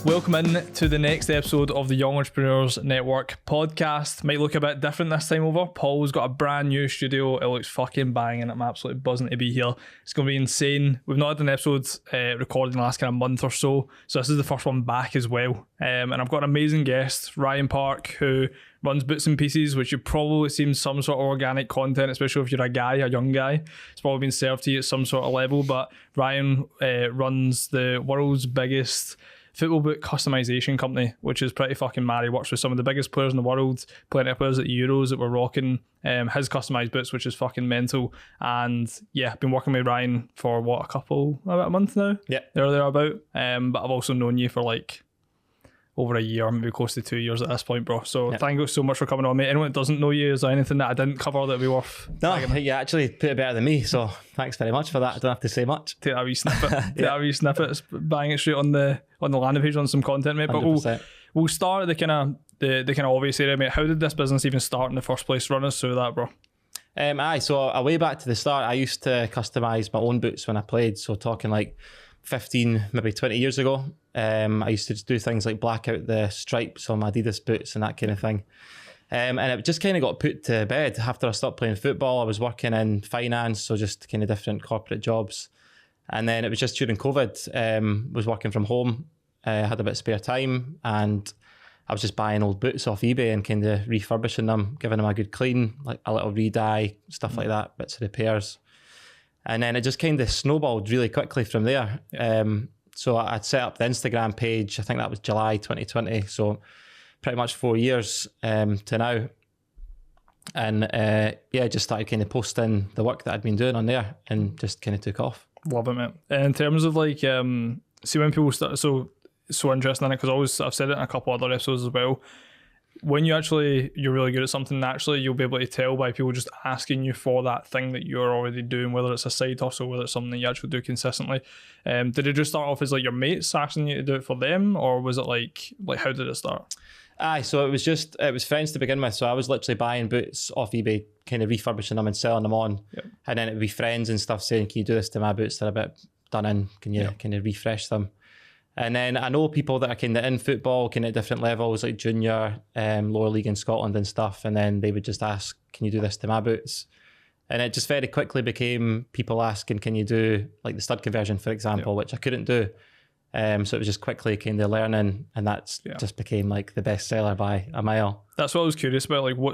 Welcome in to the next episode of the Young Entrepreneurs Network podcast. Might look a bit different this time over. Paul's got a brand new studio. It looks fucking banging. I'm absolutely buzzing to be here. It's going to be insane. We've not had an episode recorded in the last kind of month or so this is the first one back as well. And I've got an amazing guest, Ryan Park, who runs Bootsnpieces, which you've probably seen some sort of organic content, especially if you're a guy, a young guy. It's probably been served to you at some sort of level, but Ryan runs the world's biggest football boot customization company, which is pretty fucking mad. He works with some of the biggest players in the world, plenty of players at the Euros that were rocking his customized boots, which is fucking mental. And yeah, I've been working with Ryan for about a month now? Yeah. Thereabout. But I've also known you for like over a year, maybe close to 2 years at this point, bro. So Thank you so much for coming on, mate. Anyone that doesn't know you, is there anything that I didn't cover that would be worth? No, you actually put it better than me, so thanks very much for that. I don't have to say much. Take that wee snippet. That wee snippet. Bang it straight on the landing page on some content, mate. But 100%. we'll start at the kind of obvious area, mate. How did this business even start in the first place? Run us through that, bro. So way back to the start, I used to customise my own boots when I played. So talking like 15, maybe 20 years ago. I used to just do things like black out the stripes on my Adidas boots and that kind of thing. And it just kind of got put to bed after I stopped playing football. I was working in finance, so just kind of different corporate jobs. And then it was just during COVID, was working from home. I had a bit of spare time and I was just buying old boots off eBay and kind of refurbishing them, giving them a good clean, like a little re-dye, stuff like that, bits of repairs. And then it just kind of snowballed really quickly from there. So I'd set up the Instagram page, I think that was July 2020. So pretty much 4 years to now. And just started kind of posting the work that I'd been doing on there and just kind of took off. Love it, mate. And in terms of like, see when people start, so interesting in it, because I've said it in a couple other episodes as well. When you're really good at something naturally, you'll be able to tell by people just asking you for that thing that you're already doing, whether it's a side hustle, whether it's something that you actually do consistently. Did it just start off as like your mates asking you to do it for them, or was it like how did it start? So it was friends to begin with. So I was literally buying boots off eBay, kind of refurbishing them and selling them on. Yep. And then it would be friends and stuff saying, can you do this to my boots? They're a bit done in. Can you kind of refresh them? And then I know people that are kind of in football, kind of different levels, like junior, lower league in Scotland and stuff. And then they would just ask, can you do this to my boots? And it just very quickly became people asking, can you do like the stud conversion, for example, which I couldn't do. So it was just quickly kind of learning, and that's just became like the best seller by a mile. That's what I was curious about. Like, what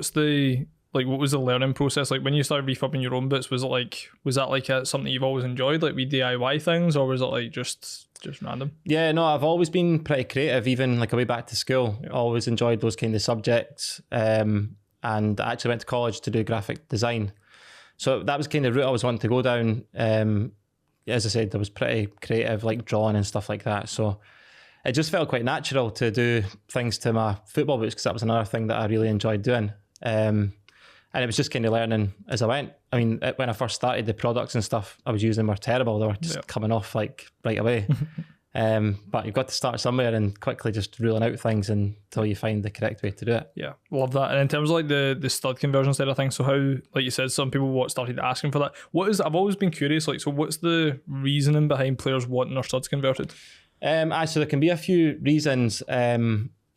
was the learning process like when you started refurbing your own boots? Was that like something you've always enjoyed, like we DIY things, or was it like just random? Yeah, no, I've always been pretty creative, even like way back to school. I always enjoyed those kind of subjects, and I actually went to college to do graphic design. So that was kind of the route I was wanting to go down. As I said, I was pretty creative, like drawing and stuff like that. So it just felt quite natural to do things to my football boots, because that was another thing that I really enjoyed doing. And it was just kind of learning as I went. I mean, when I first started, the products and stuff I was using were terrible. They were just coming off like right away. But you've got to start somewhere and quickly just ruling out things until you find the correct way to do it. Yeah, love that. And in terms of like the stud conversion side of things, so how, like you said, some people started asking for that. I've always been curious, like, so what's the reasoning behind players wanting their studs converted? So there can be a few reasons.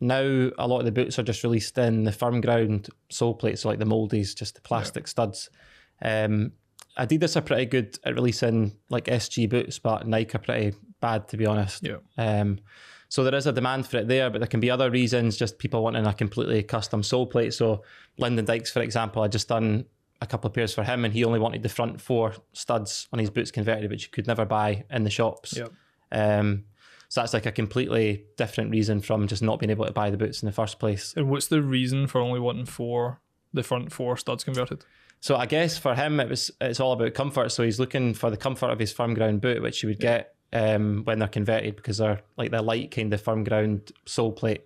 Now a lot of the boots are just released in the firm ground sole plates, so like the moldies, just the plastic studs. Adidas are pretty good at releasing like SG boots, but Nike are pretty bad, to be honest. So there is a demand for it there, but there can be other reasons, just people wanting a completely custom sole plate. So Lyndon Dykes, for example, I just done a couple of pairs for him, and he only wanted the front 4 studs on his boots converted, which you could never buy in the shops. So that's like a completely different reason from just not being able to buy the boots in the first place. And what's the reason for only wanting the front 4 studs converted? So I guess for him, it's all about comfort. So he's looking for the comfort of his firm ground boot, which you would get when they're converted, because they're like the light kind of firm ground sole plate.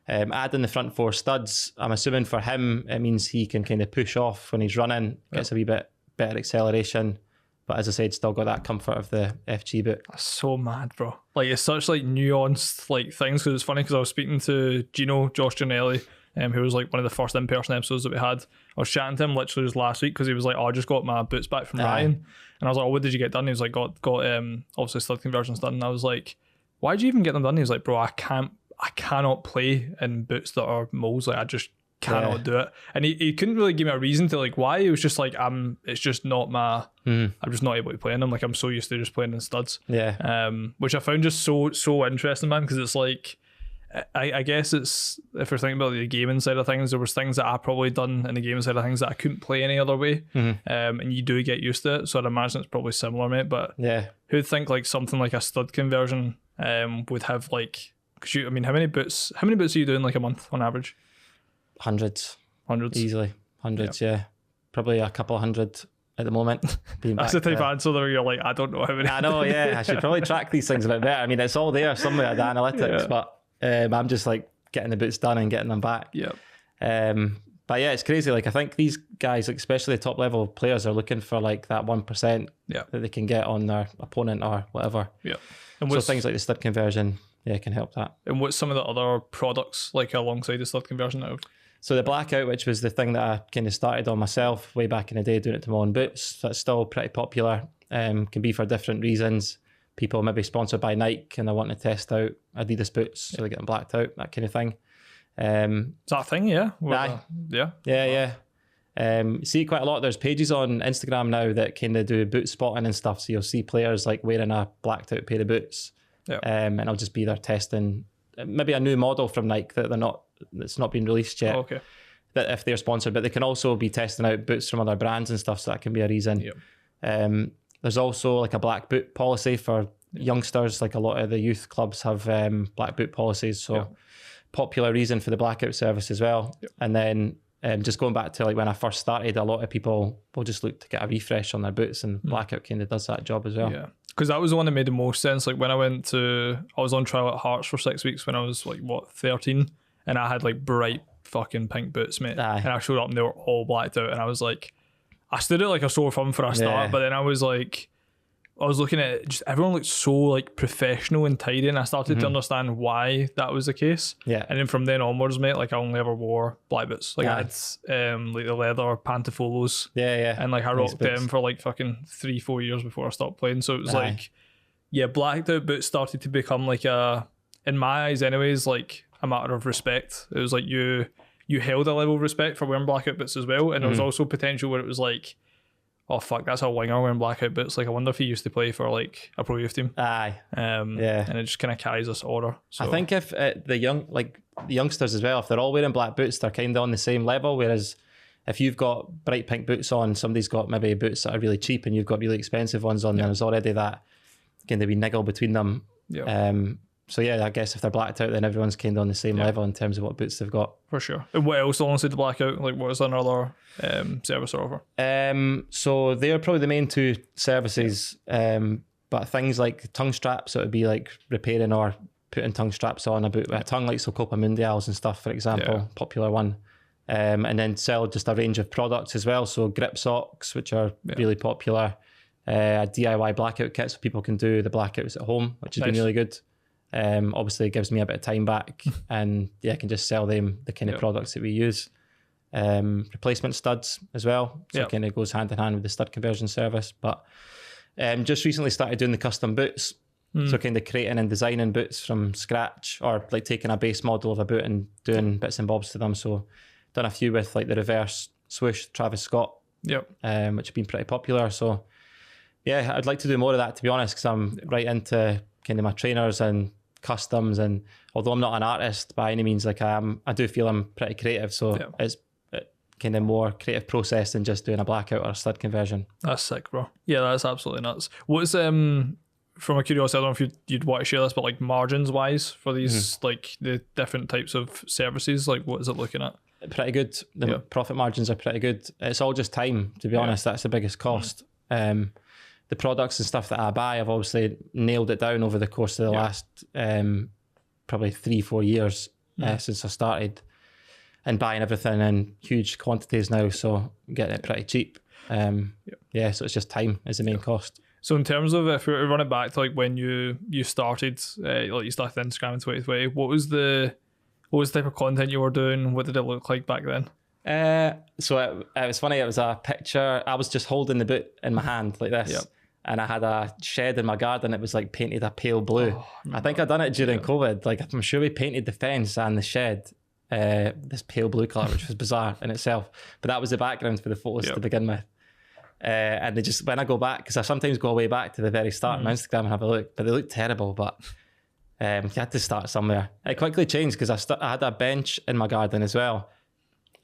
Adding the front 4 studs, I'm assuming for him, it means he can kind of push off when he's running, gets a wee bit better acceleration. But as I said, still got that comfort of the FG boot. That's so mad, bro. Like, it's such like nuanced like things, because it's funny because I was speaking to Josh Gianelli, who was like one of the first in-person episodes that we had. I was chatting to him literally just last week because he was like, I just got my boots back from Ryan. And I was like, what did you get done? He was like, got obviously stud conversions done. And I was like, why'd you even get them done? He was like, bro, I cannot play in boots that are moles. Like, I just cannot do it. And he couldn't really give me a reason to like why. He was just like, it's just not my, I'm just not able to play in them. Like, I'm so used to just playing in studs. Yeah. Which I found just so interesting, man, because it's like, I guess it's, if we're thinking about the gaming side of things, there was things that I probably done in the gaming side of things that I couldn't play any other way. And you do get used to it. So I'd imagine it's probably similar, mate. But Yeah. who'd think like something like a stud conversion would have like, because I mean, how many boots are you doing like a month on average? Hundreds. Easily. Hundreds, Yep. yeah. Probably a couple of hundred at the moment. That's the type of answer that you're like, I don't know how many. I know, yeah. I should probably track these things a bit better. I mean, it's all there somewhere, the analytics, but I'm just like getting the boots done and getting them back. Yeah. But yeah, it's crazy. Like, I think these guys, like, especially the top level players, are looking for like that 1% that they can get on their opponent or whatever. Yeah. And so things like the stud conversion, can help that. And what's some of the other products like alongside the stud conversion now? So the blackout, which was the thing that I kind of started on myself way back in the day, doing it to my own boots, that's still pretty popular. Can be for different reasons. People maybe sponsored by Nike and they want to test out Adidas boots, so they get them blacked out, that kind of thing. Is that a thing? Yeah. Yeah. See quite a lot. There's pages on Instagram now that kind of do boot spotting and stuff. So you'll see players like wearing a blacked out pair of boots, and it'll just be they're testing maybe a new model from Nike that's not been released yet. Okay. That if they're sponsored, but they can also be testing out boots from other brands and stuff. So that can be a reason. There's also like a black boot policy for youngsters. Like a lot of the youth clubs have black boot policies. So popular reason for the blackout service as well. And then just going back to like when I first started, a lot of people will just look to get a refresh on their boots, and blackout kind of does that job as well. Yeah. Because that was the one that made the most sense. Like when I was on trial at Hearts for 6 weeks when I was like, 13? And I had like bright fucking pink boots, mate. Aye. And I showed up and they were all blacked out. And I was like, I stood at like a sore thumb for a start, but then I was looking at it, just everyone looked so like professional and tidy, and I started to understand why that was the case. Yeah. And then from then onwards, mate, like I only ever wore black boots. Like I had like the leather pantofolos. Yeah. And like I rocked them for like fucking 3-4 years before I stopped playing. So it was like, blacked out boots started to become like in my eyes anyways, like a matter of respect. It was like you held a level of respect for wearing blackout boots as well. And there was also potential where it was like, oh fuck, that's a winger wearing blackout boots. Like I wonder if he used to play for like a pro youth team. Aye. And it just kind of carries this order. So I think if the youngsters as well, if they're all wearing black boots, they're kind of on the same level. Whereas if you've got bright pink boots on, somebody's got maybe boots that are really cheap and you've got really expensive ones on, there's already that kind of wee niggle between them. So I guess if they're blacked out, then everyone's kind of on the same level in terms of what boots they've got. For sure. And what else alongside the blackout? Like what is another service or offer? So they're probably the main two services. But things like tongue straps, so it would be like repairing or putting tongue straps on a boot with a tongue, like so Copa Mundials and stuff, for example, popular one. And then sell just a range of products as well. So grip socks, which are really popular. A DIY blackout kit so people can do the blackouts at home, which has been really good. Obviously it gives me a bit of time back, and I can just sell them the kind of products that we use. Replacement studs as well, so it kind of goes hand in hand with the stud conversion service. But just recently started doing the custom boots, so kind of creating and designing boots from scratch, or like taking a base model of a boot and doing bits and bobs to them. So done a few with like the reverse swoosh Travis Scott, which have been pretty popular. So I'd like to do more of that, to be honest, because I'm right into kind of my trainers and customs, and although I'm not an artist by any means, like I do feel I'm pretty creative, so it's kind of more creative process than just doing a blackout or a stud conversion. That's sick, bro. Yeah, that's absolutely nuts. What's from a curiosity, I don't know if you'd want to share this, but like margins wise for these like the different types of services, like what is it looking at? Pretty good. The profit margins are pretty good. It's all just time, to be honest. That's the biggest cost. The products and stuff that I buy, I've obviously nailed it down over the course of the last probably 3-4 years since I started, and buying everything in huge quantities now, so I'm getting it pretty cheap. So it's just time is the main cost. So in terms of, if we run it back to like when you started, like you started Instagram in 2020, what was the type of content you were doing? What did it look like back then? So it was funny. It was a picture. I was just holding the boot in my hand like this. and I had a shed in my garden. It was like painted a pale blue. I think I done it during COVID. Like I'm sure we painted the fence and the shed this pale blue colour, which was bizarre in itself. But that was the background for the photos to begin with. And they just, when I go back, because I sometimes go way back to the very start on Instagram and have a look, but they look terrible. But you had to start somewhere. It quickly changed because I had a bench in my garden as well.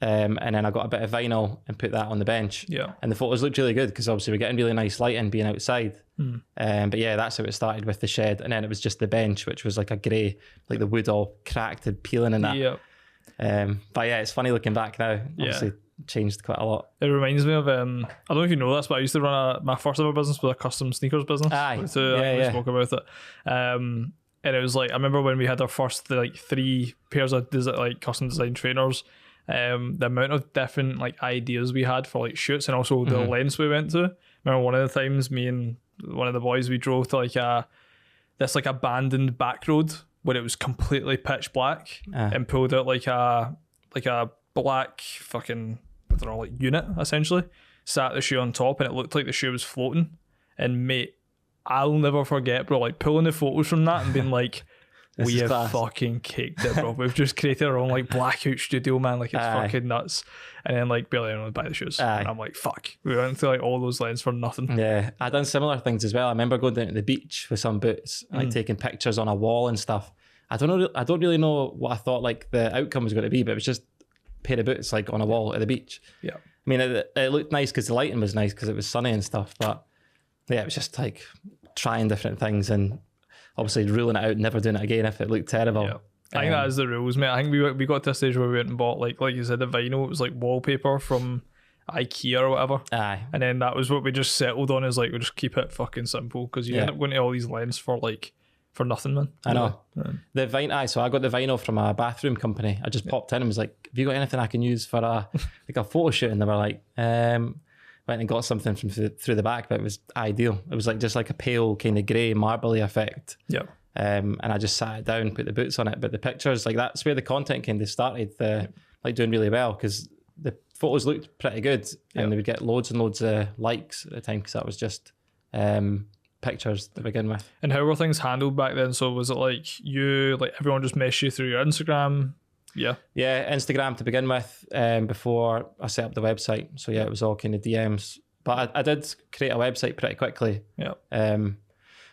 And then I got a bit of vinyl and put that on the bench. Yeah. And the photos looked really good because obviously we're getting really nice lighting being outside. But yeah, that's how it started with the shed. And then it was just the bench, which was like a grey, like the wood all cracked and peeling and that. Yeah. But yeah, it's funny looking back now. Obviously changed quite a lot. It reminds me of, I don't know if you know this, but I used to run my first ever business was a custom sneakers business. So I spoke about it. And it was like, I remember when we had our first like 3 pairs of like custom design trainers, the amount of different like ideas we had for like shoots and also the lengths we went to. I remember one of the times me and one of the boys, we drove to like this like abandoned back road where it was completely pitch black and pulled out like a black fucking, I don't know, like unit essentially, sat the shoe on top and it looked like the shoe was floating. And mate, I'll never forget, bro, like pulling the photos from that and being like, we have class. Fucking caked it, bro. We've just created our own like blackout studio, man. Like it's fucking nuts. And then like barely anyone would buy the shoes. And I'm like, fuck. We went to like all those lens for nothing. Yeah, I done similar things as well. I remember going down to the beach with some boots, like taking pictures on a wall and stuff. I don't really know what I thought like the outcome was going to be, but it was just a pair of boots like on a wall at the beach. Yeah. I mean, it looked nice because the lighting was nice because it was sunny and stuff. But yeah, it was just like trying different things and obviously ruling it out, never doing it again if it looked terrible. Yeah. I think that is the rules, mate. I think we got to a stage where we went and bought like you said, the vinyl. It was like wallpaper from IKEA or whatever. And then that was what we just settled on, is like we just keep it fucking simple because you end up going to all these lens for nothing, man. I know. The vinyl. So I got the vinyl from a bathroom company. I just popped in and was like, "Have you got anything I can use for a photo shoot?" And they were like, went and got something from through the back, but it was ideal. It was like just like a pale kind of grey marbly effect. Yeah. And I just sat it down, put the boots on it. But the pictures, like that's where the content kind of started, like doing really well because the photos looked pretty good and they would get loads and loads of likes at the time because that was just pictures to begin with. And how were things handled back then? So was it like everyone just messaged you through your Instagram? Yeah, Instagram to begin with before I set up the website. So yeah, it was all kind of DMs. But I did create a website pretty quickly. Yeah.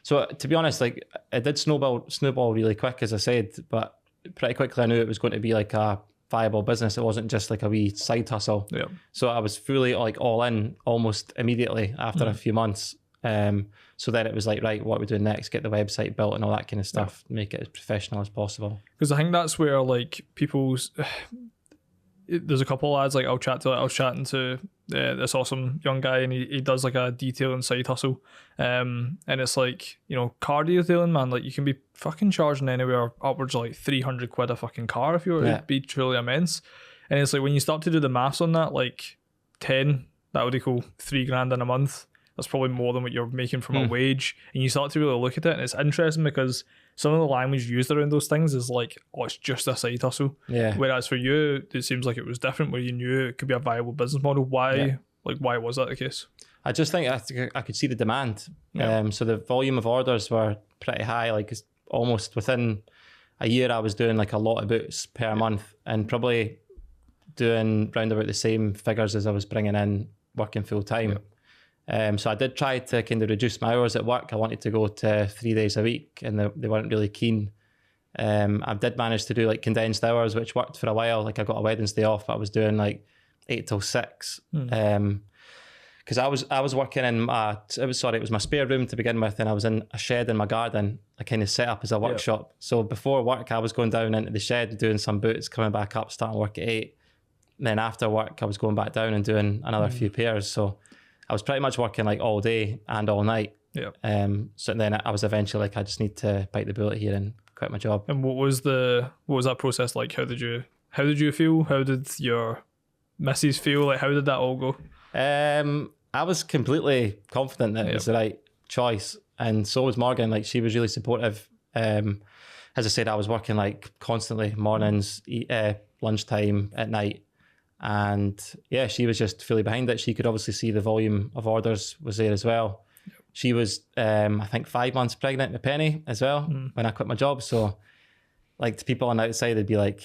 So to be honest, like it did snowball really quick, as I said. But pretty quickly, I knew it was going to be like a viable business. It wasn't just like a wee side hustle. Yeah. So I was fully like all in almost immediately after a few months. So then it was like, right, what are we doing next? Get the website built and all that kind of stuff, make it as professional as possible. Because I think that's where like there's a couple of lads like I was chatting to this awesome young guy and he does like a detailing side hustle. And it's like, you know, car detailing, man, like you can be fucking charging anywhere upwards of like 300 quid a fucking car if you were to be truly immense. And it's like when you start to do the maths on that, like 10, that would equal $3,000 in a month. That's probably more than what you're making from a wage. And you start to really look at it and it's interesting because some of the language used around those things is like, oh, it's just a side hustle. Yeah. Whereas for you, it seems like it was different where you knew it could be a viable business model. Why was that the case? I just think I could see the demand. Yeah. So the volume of orders were pretty high. Like almost within a year, I was doing like a lot of boots per month and probably doing round about the same figures as I was bringing in working full time. Yeah. So I did try to kind of reduce my hours at work. I wanted to go to 3 days a week and they weren't really keen. I did manage to do like condensed hours, which worked for a while. Like I got a Wednesday off, but I was doing like 8 till 6. Because I was working in it was my spare room to begin with, and I was in a shed in my garden, I kind of set up as a workshop. So before work, I was going down into the shed doing some boots, coming back up, starting work at 8. And then after work, I was going back down and doing another few pairs. So I was pretty much working like all day and all night. Yeah. So then I was eventually like, I just need to bite the bullet here and quit my job. And what was that process like? How did you feel? How did your missus feel? Like how did that all go? I was completely confident that it was the right choice, and so was Morgan. Like she was really supportive. As I said, I was working like constantly, mornings, lunchtime, at night. And yeah, she was just fully behind it. She could obviously see the volume of orders was there as well. she was, I think, 5 months pregnant with Penny as well when I quit my job. So, like, to people on the outside, they'd be like,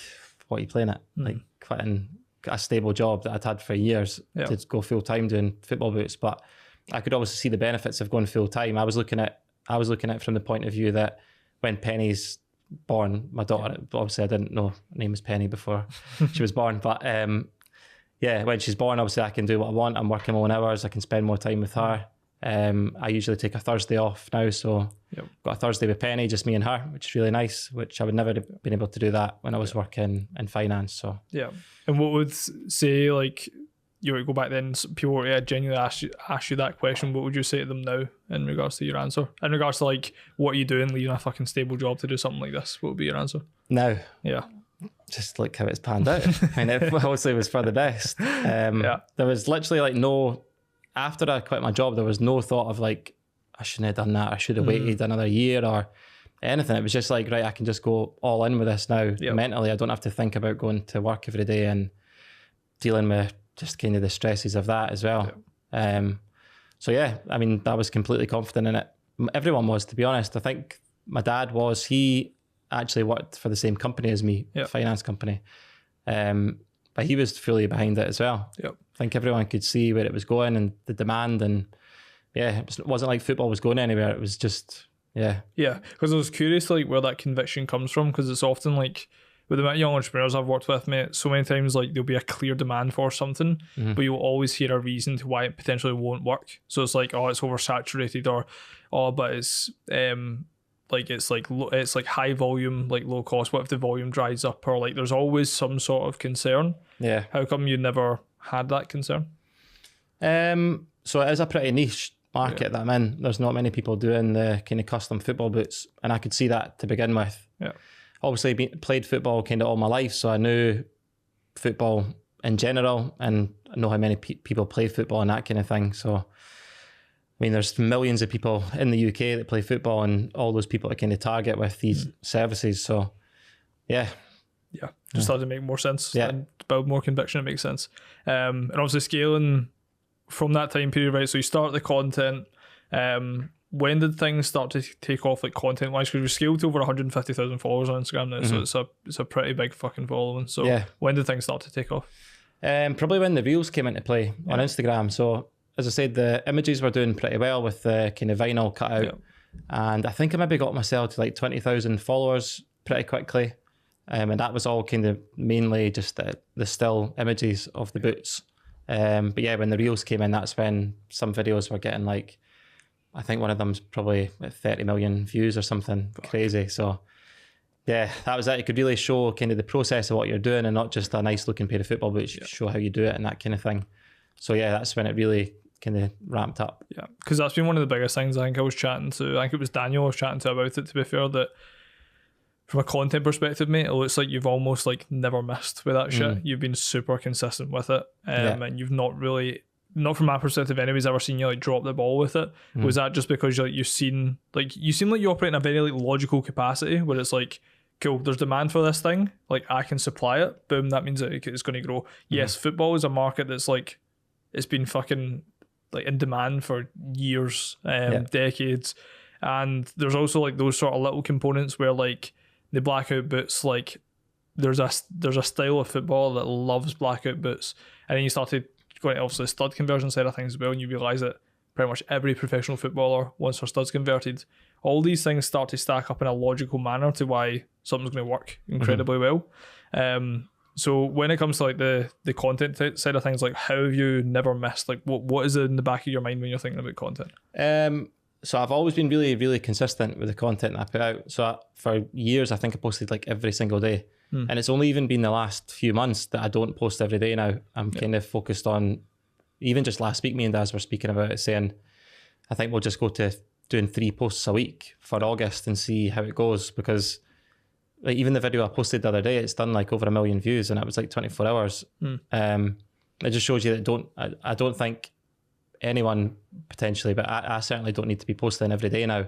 what are you playing at? Like, quitting a stable job that I'd had for years to go full time doing football boots. But I could obviously see the benefits of going full time. I was looking at it from the point of view that when Penny's born, my daughter, obviously I didn't know her name was Penny before she was born, but when she's born, obviously I can do what I want. I'm working my own hours. I can spend more time with her. I usually take a Thursday off now, so got a Thursday with Penny, just me and her, which is really nice, which I would never have been able to do that when I was working in finance. So and what would say, like, you would go back then, people were genuinely ask you that question, what would you say to them now in regards to your answer? In regards to, like, what are you doing leaving a fucking stable job to do something like this? What would be your answer? Now? Yeah. Just like how it's panned out. I mean, it obviously was for the best. There was literally like no, after I quit my job, there was no thought of like, I shouldn't have done that. I should have waited another year or anything. It was just like, right, I can just go all in with this now. Mentally. I don't have to think about going to work every day and dealing with just kind of the stresses of that as well. So yeah, I mean, I was completely confident in it. Everyone was, to be honest. I think my dad was, he actually worked for the same company as me, finance company. But he was fully behind it as well. I think everyone could see where it was going and the demand, and it wasn't like football was going anywhere. It was just, because I was curious like where that conviction comes from, because it's often like with the young entrepreneurs I've worked with, mate, so many times like there'll be a clear demand for something, but you'll always hear a reason to why it potentially won't work. So it's like, oh, it's oversaturated, or oh, but it's it's like high volume, like low cost. What if the volume dries up? Or like there's always some sort of concern. How come you never had that concern? So it is a pretty niche market that I'm in. There's not many people doing the kind of custom football boots, and I could see that to begin with. Obviously played football kind of all my life, so I knew football in general, and I know how many people play football and that kind of thing. So I mean, there's millions of people in the UK that play football, and all those people to kind of target with these services. So just had to make more sense and build more conviction. It makes sense. And obviously scaling from that time period, right? So you start the content. When did things start to take off, like content wise? Because we scaled to over 150,000 followers on Instagram now, so it's a pretty big fucking following. So when did things start to take off? Probably when the reels came into play on Instagram. So as I said, the images were doing pretty well with the kind of vinyl cut out, and I think I maybe got myself to like 20,000 followers pretty quickly, and that was all kind of mainly just the still images of the boots. But yeah, when the reels came in, that's when some videos were getting like, I think one of them's probably like 30 million views or something crazy. So yeah, that was it. You could really show kind of the process of what you're doing, and not just a nice looking pair of football boots. You show how you do it and that kind of thing. So yeah, that's when it really kind of ramped up. Yeah, because that's been one of the biggest things. I think it was Daniel I was chatting to about it, to be fair, that from a content perspective, mate, it looks like you've almost like never missed with that shit. You've been super consistent with it, and you've not really, not from my perspective anyways, ever seen you like drop the ball with it. Was that just because you seem like you operate in a very like logical capacity where it's like, cool, there's demand for this thing, like I can supply it, boom, that means that it's going to grow. Yes, football is a market that's like, it's been fucking like in demand for years, decades, and there's also like those sort of little components where like the blackout boots, like there's a style of football that loves blackout boots, and then you started going to obviously the stud conversion side of things as well, and you realise that pretty much every professional footballer wants their studs converted. All these things start to stack up in a logical manner to why something's going to work incredibly well. So when it comes to like the content side of things, like how have you never missed? Like what is in the back of your mind when you're thinking about content? So I've always been really, really consistent with the content that I put out. So for years, I think I posted like every single day. And it's only even been the last few months that I don't post every day now. I'm kind of focused on, even just last week, me and Daz were speaking about it, saying, I think we'll just go to doing 3 posts a week for August and see how it goes. Because like even the video I posted the other day, it's done like over 1 million views, and it was like 24 hours. It just shows you that I don't think anyone potentially, but I certainly don't need to be posting every day now.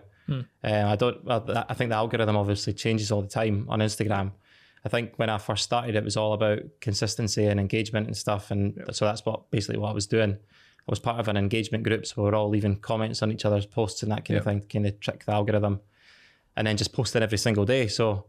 I think the algorithm obviously changes all the time on Instagram. I think when I first started, it was all about consistency and engagement and stuff, and so that's basically what I was doing. was part of an engagement group, so we were all leaving comments on each other's posts and that kind of thing to kind of trick the algorithm, and then just posting every single day. So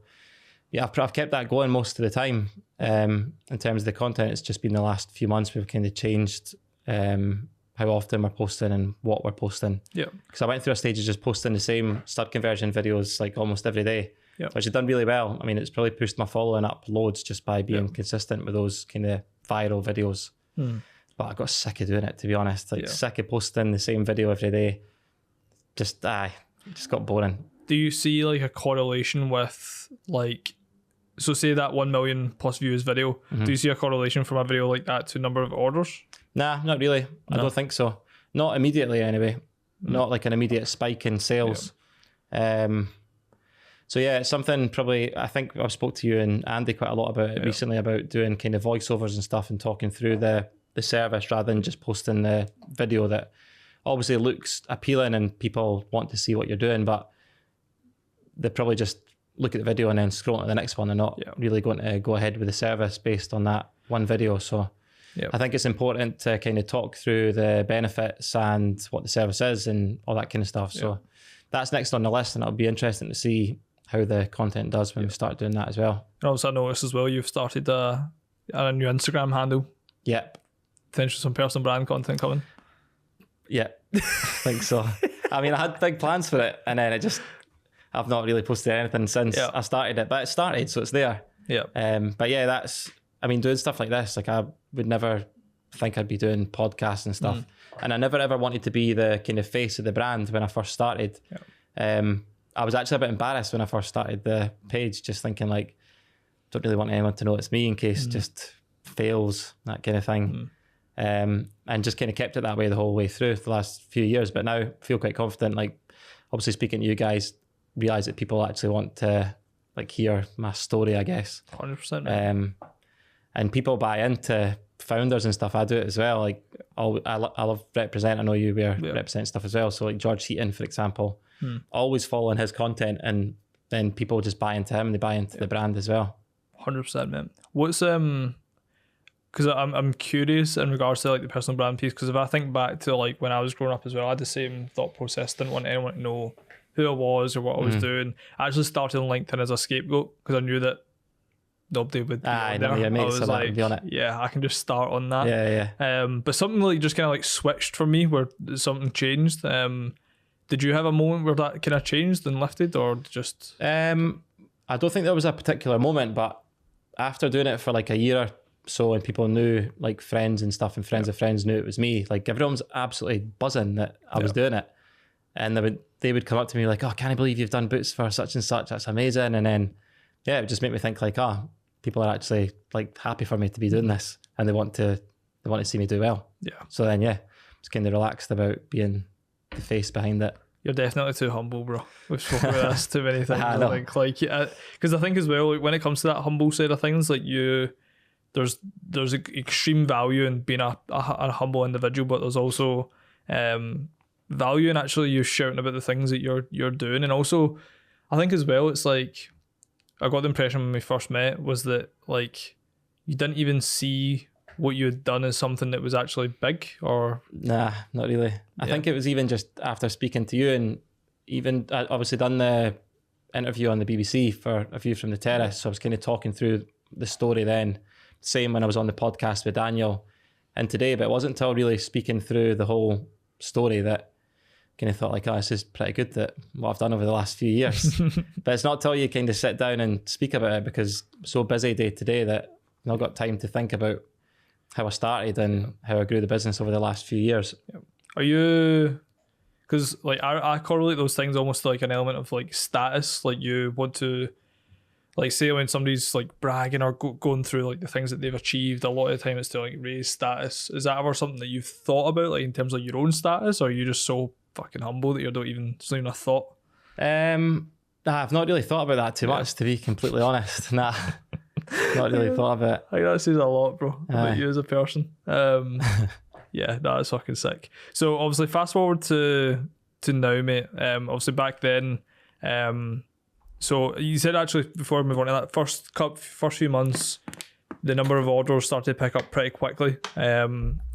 yeah, I've kept that going most of the time. In terms of the content, it's just been the last few months we've kind of changed how often we're posting and what we're posting. Yeah. Because I went through a stage of just posting the same stud conversion videos like almost every day, which has done really well. I mean, it's probably pushed my following up loads just by being consistent with those kind of viral videos. But I got sick of doing it, to be honest. Like sick of posting the same video every day. Just got boring. Do you see like a correlation with like, so say that 1 million plus views video, do you see a correlation from a video like that to number of orders? Nah, not really. I don't think so. Not immediately anyway. Not like an immediate spike in sales. So yeah, it's something probably, I think I've spoke to you and Andy quite a lot about it recently, about doing kind of voiceovers and stuff and talking through the service rather than just posting the video that obviously looks appealing and people want to see what you're doing, but they probably just look at the video and then scroll to the next one. They're not really going to go ahead with the service based on that one video. So I think it's important to kind of talk through the benefits and what the service is and all that kind of stuff. So that's next on the list, and it'll be interesting to see how the content does when we start doing that as well. And also I noticed as well, you've started a new Instagram handle. Yep. Potentially some personal brand content coming. Yeah, I think so. I mean, I had big plans for it, and then I've not really posted anything since I started it, but it started, so it's there. Yeah. But yeah, doing stuff like this, like I would never think I'd be doing podcasts and stuff. And I never ever wanted to be the kind of face of the brand when I first started. I was actually a bit embarrassed when I first started the page, just thinking like, don't really want anyone to know it's me in case just fails, that kind of thing. And just kind of kept it that way the whole way through for the last few years. But now I feel quite confident, like obviously speaking to you guys, realize that people actually want to like hear my story, I guess. 100%. And people buy into founders and stuff. I do it as well. Like I love represent. I know you represent stuff as well. So like George Heaton, for example, always following his content, and then people just buy into him and they buy into the brand as well. 100%, man. What's because I'm curious in regards to like the personal brand piece, because if I think back to like when I was growing up as well, I had the same thought process. Didn't want anyone to know who I was or what I was doing. I actually started on LinkedIn as a scapegoat because I knew that nobody would be on there. I was like, yeah, I can just start on that. But something like just kind of like switched for me, where something changed. Did you have a moment where that kind of changed and lifted, or just? I don't think there was a particular moment, but after doing it for like a year or so, and people knew, like friends and stuff, and friends of friends knew it was me. Like everyone was absolutely buzzing that I was doing it, and they would come up to me like, "Oh, can't I believe you've done boots for such and such? That's amazing!" And then it would just make me think like, "Oh, people are actually like happy for me to be doing this, and they want to see me do well." Yeah. So then just kind of relaxed about being the face behind it. You're definitely too humble, bro. We've spoken about this too many things. I think, because I think as well, like, when it comes to that humble side of things, like there's extreme value in being a humble individual, but there's also value in actually you shouting about the things that you're doing. And also, I think as well, it's like, I got the impression when we first met was that like you didn't even see what you had done as something that was actually big, or? Nah, not really. I think it was even just after speaking to you, and even I obviously done the interview on the BBC for A View from the Terrace, so I was kind of talking through the story then. Same when I was on the podcast with Daniel and today, but it wasn't until really speaking through the whole story that kind of thought like, oh, this is pretty good, that what I've done over the last few years. But it's not till you kind of sit down and speak about it, because I'm so busy day to day that I've not got time to think about how I started and how I grew the business over the last few years. Are you, because like I correlate those things almost to like an element of like status, like you want to, like say when somebody's like bragging or going through like the things that they've achieved, a lot of the time it's to like raise status. Is that ever something that you've thought about, like in terms of your own status, or are you just so fucking humble that it's not even a thought? I've not really thought about that too much, to be completely honest. Not really thought of it. I think that says a lot, bro, about you as a person. Yeah, that is fucking sick. So obviously fast forward to now, mate. Obviously back then, so you said, actually, before we move on to that, first few months, the number of orders started to pick up pretty quickly.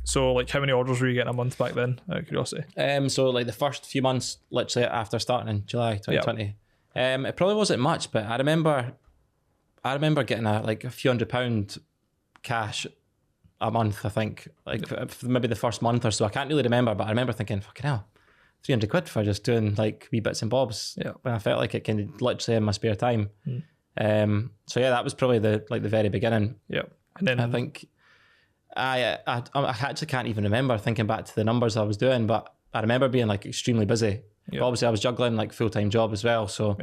So like how many orders were you getting a month back then, out of curiosity? So like the first few months, literally after starting in July 2020, it probably wasn't much, but I remember getting a few £100 cash a month, I think, for maybe the first month or so. I can't really remember, but I remember thinking, fucking hell, 300 quid for just doing like wee bits and bobs. Yeah. When I felt like it kind of literally in my spare time. So yeah, that was probably the very beginning. Yeah. And then I think I actually can't even remember thinking back to the numbers I was doing, but I remember being like extremely busy. Yeah. But obviously I was juggling like full-time job as well. So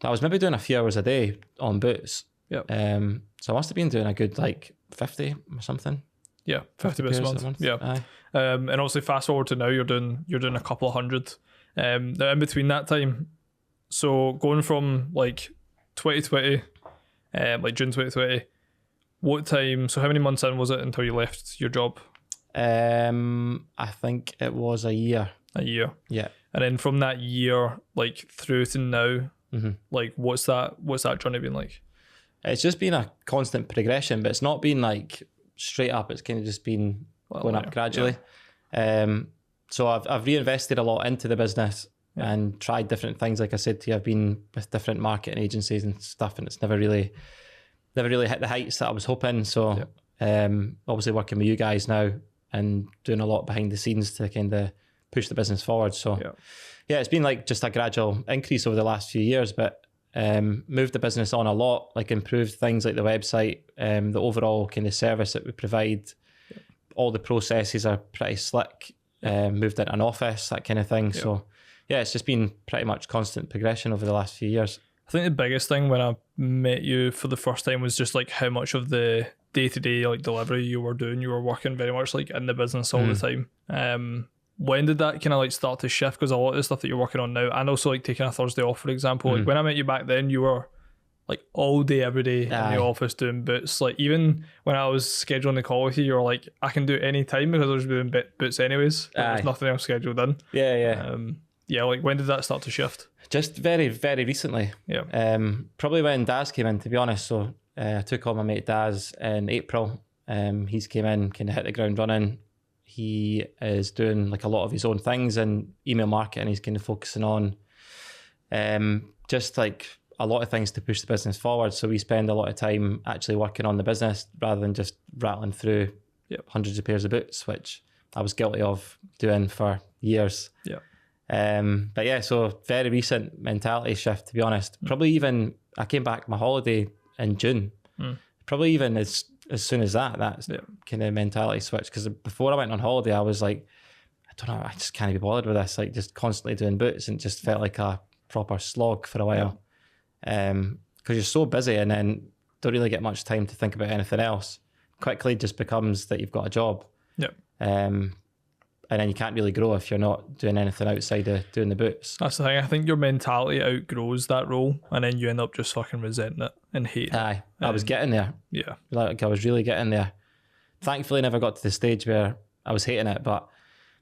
I was maybe doing a few hours a day on Boots. Yeah. So I must have been doing a good like 50 or something. Yeah, 50 bits a month. Yeah. Aye. And obviously fast forward to now, you're doing a couple of hundred. Now in between that time, so going from like 2020, like June 2020, what time, so how many months in was it until you left your job? I think it was a year. A year. Yeah. And then from that year, like through to now, like what's that journey been like? It's just been a constant progression, but it's not been like straight up. It's kind of just been going up gradually. Yeah. So I've reinvested a lot into the business and tried different things. Like I said to you, I've been with different marketing agencies and stuff, and it's never really hit the heights that I was hoping. So obviously working with you guys now and doing a lot behind the scenes to kind of push the business forward. So yeah, it's been like just a gradual increase over the last few years, but moved the business on a lot, like improved things like the website, the overall kind of service that we provide. All the processes are pretty slick. Moved into an office, that kind of thing. So yeah, it's just been pretty much constant progression over the last few years. I think the biggest thing when I met you for the first time was just like how much of the day-to-day like delivery you were doing. You were working very much like in the business all the time. When did that kind of like start to shift? Because a lot of the stuff that you're working on now, and also like taking a Thursday off, for example, like when I met you back then, you were like all day, every day in the office doing Boots. Like even when I was scheduling the call with you, you were like, I can do it any time because I was doing Boots anyways. There's nothing else scheduled in. Yeah. Like when did that start to shift? Just very, very recently. Yeah. Probably when Daz came in, to be honest. So I took on my mate Daz in April. He's came in, kind of hit the ground running. He is doing like a lot of his own things in email marketing. He's kind of focusing on just like a lot of things to push the business forward. So we spend a lot of time actually working on the business rather than just rattling through hundreds of pairs of boots, which I was guilty of doing for years. Yeah. But yeah, so very recent mentality shift, to be honest. Probably even, I came back my holiday in June. Probably even as soon as that's kind of mentality switch. Because before I went on holiday, I was like, I don't know, I just can't be bothered with this. Like just constantly doing boots, and just felt like a proper slog for a while. Because you're so busy and then don't really get much time to think about anything else. Quickly just becomes that you've got a job. And then you can't really grow if you're not doing anything outside of doing the boots. That's the thing. I think your mentality outgrows that role, and then you end up just fucking resenting it and hating it. Aye, I was getting there. Yeah. Like I was really getting there. Thankfully, never got to the stage where I was hating it, but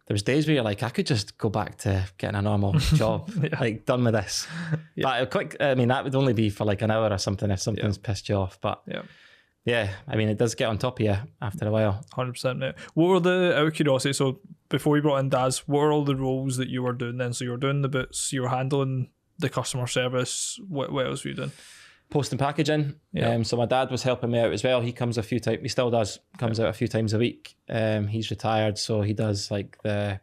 there was days where you're like, I could just go back to getting a normal job, like done with this. But I mean, that would only be for like an hour or something if something's pissed you off. But yeah, I mean, it does get on top of you after a while. 100%. What were the, out of curiosity, so before we brought in Daz, what were all the roles that you were doing then? So you were doing the boots, you were handling the customer service. What else were you doing? Post and packaging. So my dad was helping me out as well. He comes a few times, he still does, comes out a few times a week. He's retired, so he does like the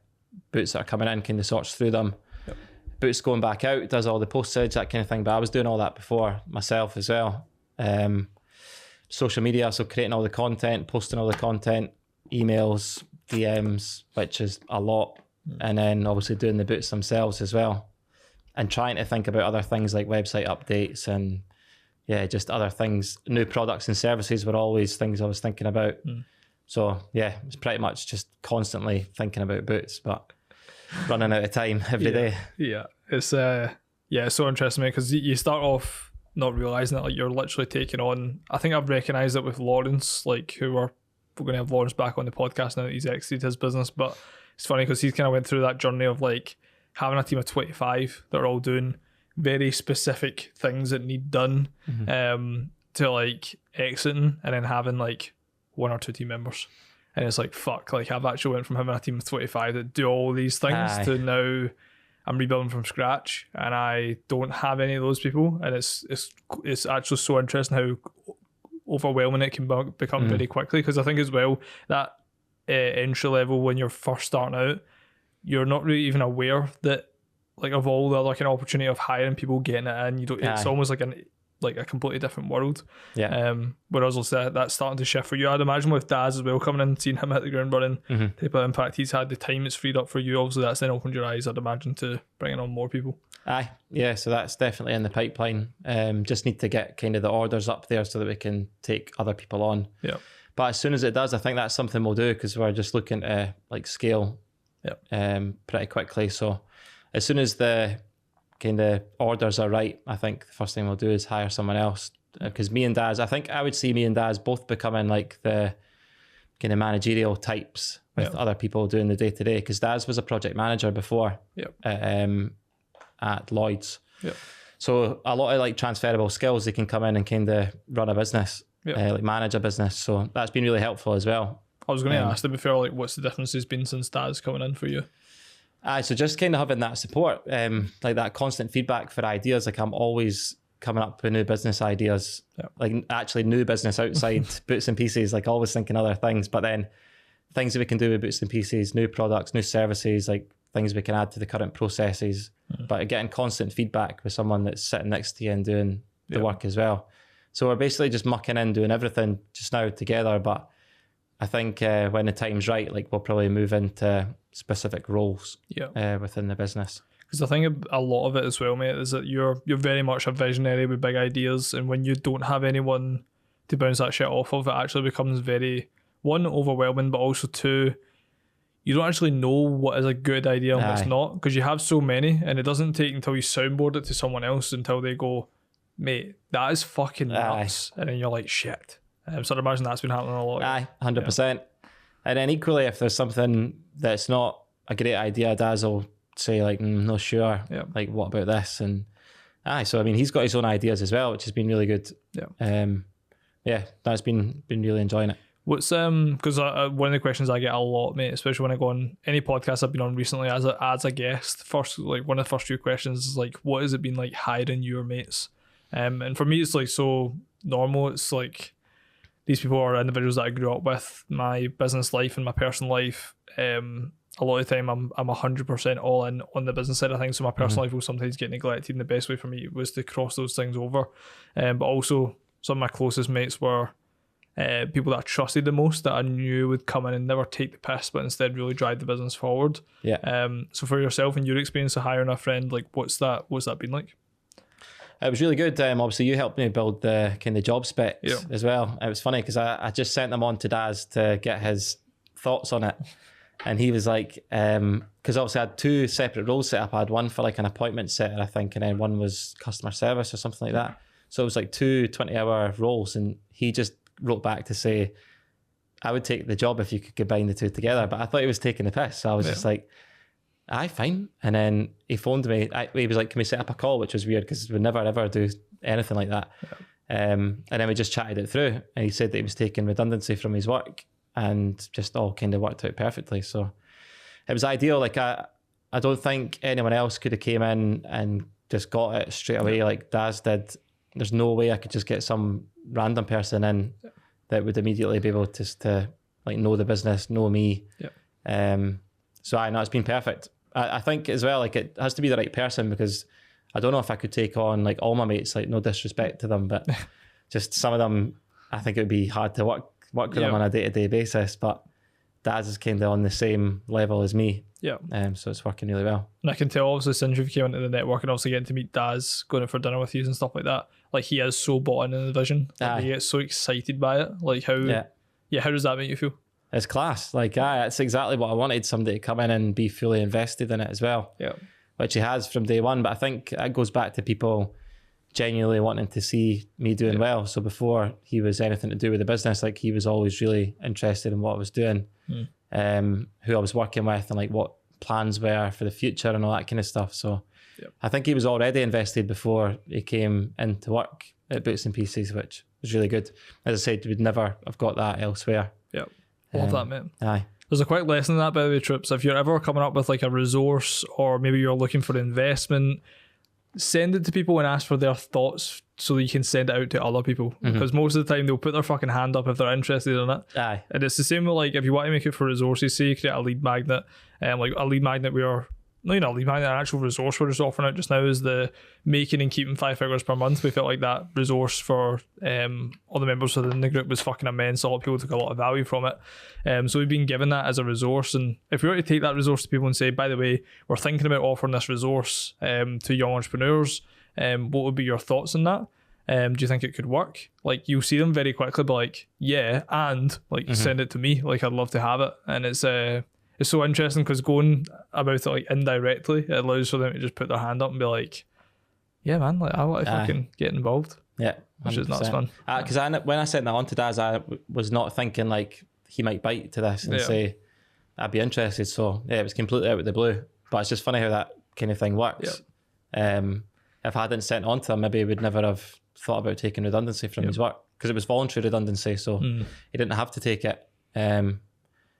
boots that are coming in, kind of sorts through them. Boots going back out, does all the postage, that kind of thing. But I was doing all that before myself as well. Social media, so creating all the content, posting all the content, emails, DMs, which is a lot. And then obviously doing the boots themselves as well. And trying to think about other things like website updates and just other things. New products and services were always things I was thinking about. So yeah, it's pretty much just constantly thinking about boots, but running out of time every day. Yeah, it's it's so interesting, because you start off not realising that like you're literally taking on, I think I've recognised it with Lawrence, like we're going to have Lawrence back on the podcast now that he's exited his business, but it's funny because he's kind of went through that journey of like having a team of 25 that are all doing very specific things that need done, to like exiting and then having like 1 or 2 team members. And it's like, fuck, like I've actually went from having a team of 25 that do all these things to now I'm rebuilding from scratch and I don't have any of those people. And it's actually so interesting how overwhelming it can become very quickly. Because I think as well, that entry level when you're first starting out, you're not really even aware that like of all the other kind of opportunity of hiring people, getting it in, you don't. It's almost like a completely different world. Yeah. Whereas I'll say that's starting to shift for you. I'd imagine with Daz as well coming in, seeing him hit the ground running, type of impact he's had, the time it's freed up for you. Obviously, that's then opened your eyes, I'd imagine, to bringing on more people. Aye, yeah. So that's definitely in the pipeline. Just need to get kind of the orders up there so that we can take other people on. Yeah. But as soon as it does, I think that's something we'll do because we're just looking to like scale. Pretty quickly. So as soon as the kind of orders are right, I think the first thing we'll do is hire someone else, because me and Daz, I think I would see me and Daz both becoming like the kind of managerial types with other people doing the day-to-day, because Daz was a project manager before at Lloyd's. So a lot of like transferable skills, they can come in and kind of run a business, like manage a business. So that's been really helpful as well. I was going to ask them before, like, what's the difference has been since Daz coming in for you? So just kind of having that support, like that constant feedback for ideas. Like I'm always coming up with new business ideas, like actually new business outside Bootsnpieces, like always thinking other things, but then things that we can do with Bootsnpieces, new products, new services, like things we can add to the current processes, but getting constant feedback with someone that's sitting next to you and doing the work as well. So we're basically just mucking in, doing everything just now together, but I think when the time's right, like we'll probably move into specific roles within the business. Because I think a lot of it as well, mate, is that you're very much a visionary with big ideas, and when you don't have anyone to bounce that shit off of, it actually becomes very, one, overwhelming, but also two, you don't actually know what is a good idea and what's not, because you have so many, and it doesn't take until you soundboard it to someone else until they go, mate, that is fucking nuts, and then you're like, shit. So I'd imagine that's been happening a lot. 100%. And then equally, if there's something that's not a great idea, Daz will say like, no, sure. Like, what about this? And so I mean, he's got his own ideas as well, which has been really good. That's been really enjoying it. What's because one of the questions I get a lot, mate, especially when I go on any podcast I've been on recently as a guest, first, like one of the first few questions is like, what has it been like hiring your mates? And for me, it's like so normal. It's like, these people are individuals that I grew up with, my business life and my personal life. A lot of the time I'm 100% all in on the business side of things, so my personal life will sometimes get neglected, and the best way for me was to cross those things over. But also some of my closest mates were people that I trusted the most, that I knew would come in and never take the piss, but instead really drive the business forward. So for yourself and your experience of hiring a friend, like what's that been like? It was really good. Obviously, you helped me build the kind of job specs as well. It was funny because I just sent them on to Daz to get his thoughts on it. And he was like, because obviously I had 2 separate roles set up. I had one for like an appointment setter, I think, and then one was customer service or something like that. So it was like 2 20-hour roles. And he just wrote back to say, I would take the job if you could combine the 2 together. But I thought he was taking the piss. So I was just like, aye, fine. And then he phoned me. He was like, can we set up a call? Which was weird because we never ever do anything like that. And then we just chatted it through. And he said that he was taking redundancy from his work, and just all kind of worked out perfectly. So it was ideal. Like I don't think anyone else could have came in and just got it straight away like Daz did. There's no way I could just get some random person in that would immediately be able to like know the business, know me. So I know it's been perfect. I think as well, like it has to be the right person, because I don't know if I could take on like all my mates, like no disrespect to them, but just some of them, I think it would be hard to work with them on a day-to-day basis, but Daz is kind of on the same level as me. So it's working really well. And I can tell obviously since you've came into the network and also getting to meet Daz, going out for dinner with you and stuff like that, like he is so bought in the vision. Like, he gets so excited by it. Like how does that make you feel? It's class. Like, it's exactly what I wanted, somebody to come in and be fully invested in it as well. Which he has from day one. But I think it goes back to people genuinely wanting to see me doing well. So before he was anything to do with the business, like he was always really interested in what I was doing, who I was working with, and like what plans were for the future and all that kind of stuff. So I think he was already invested before he came into work at Bootsnpieces, which was really good. As I said, we'd never have got that elsewhere. Yeah, love that, mate. Aye. There's a quick lesson in that, by the way, Trips. If you're ever coming up with like a resource, or maybe you're looking for investment, send it to people and ask for their thoughts so that you can send it out to other people. Because most of the time they'll put their fucking hand up if they're interested in it. Aye. And it's the same with like if you want to make it for resources, say you create a lead magnet, like a lead magnet where a lead magnet, an actual resource we're just offering out just now is the making and keeping 5 figures per month. We felt like that resource for all the members within the group was fucking immense. A lot of people took a lot of value from it. So we've been given that as a resource. And if we were to take that resource to people and say, by the way, we're thinking about offering this resource to young entrepreneurs, what would be your thoughts on that? Do you think it could work? Like, you'll see them very quickly be like, yeah, and like send it to me. Like, I'd love to have it. And it's so interesting because going about it like indirectly, it allows for them to just put their hand up and be like, yeah, man, like I want to fucking get involved. Yeah, 100%. Which is nuts fun. Because when I sent that on to Daz, I was not thinking like he might bite to this and say I'd be interested. So yeah, it was completely out of the blue. But it's just funny how that kind of thing works. If I hadn't sent on to him, maybe he would never have thought about taking redundancy from his work, because it was voluntary redundancy, so he didn't have to take it.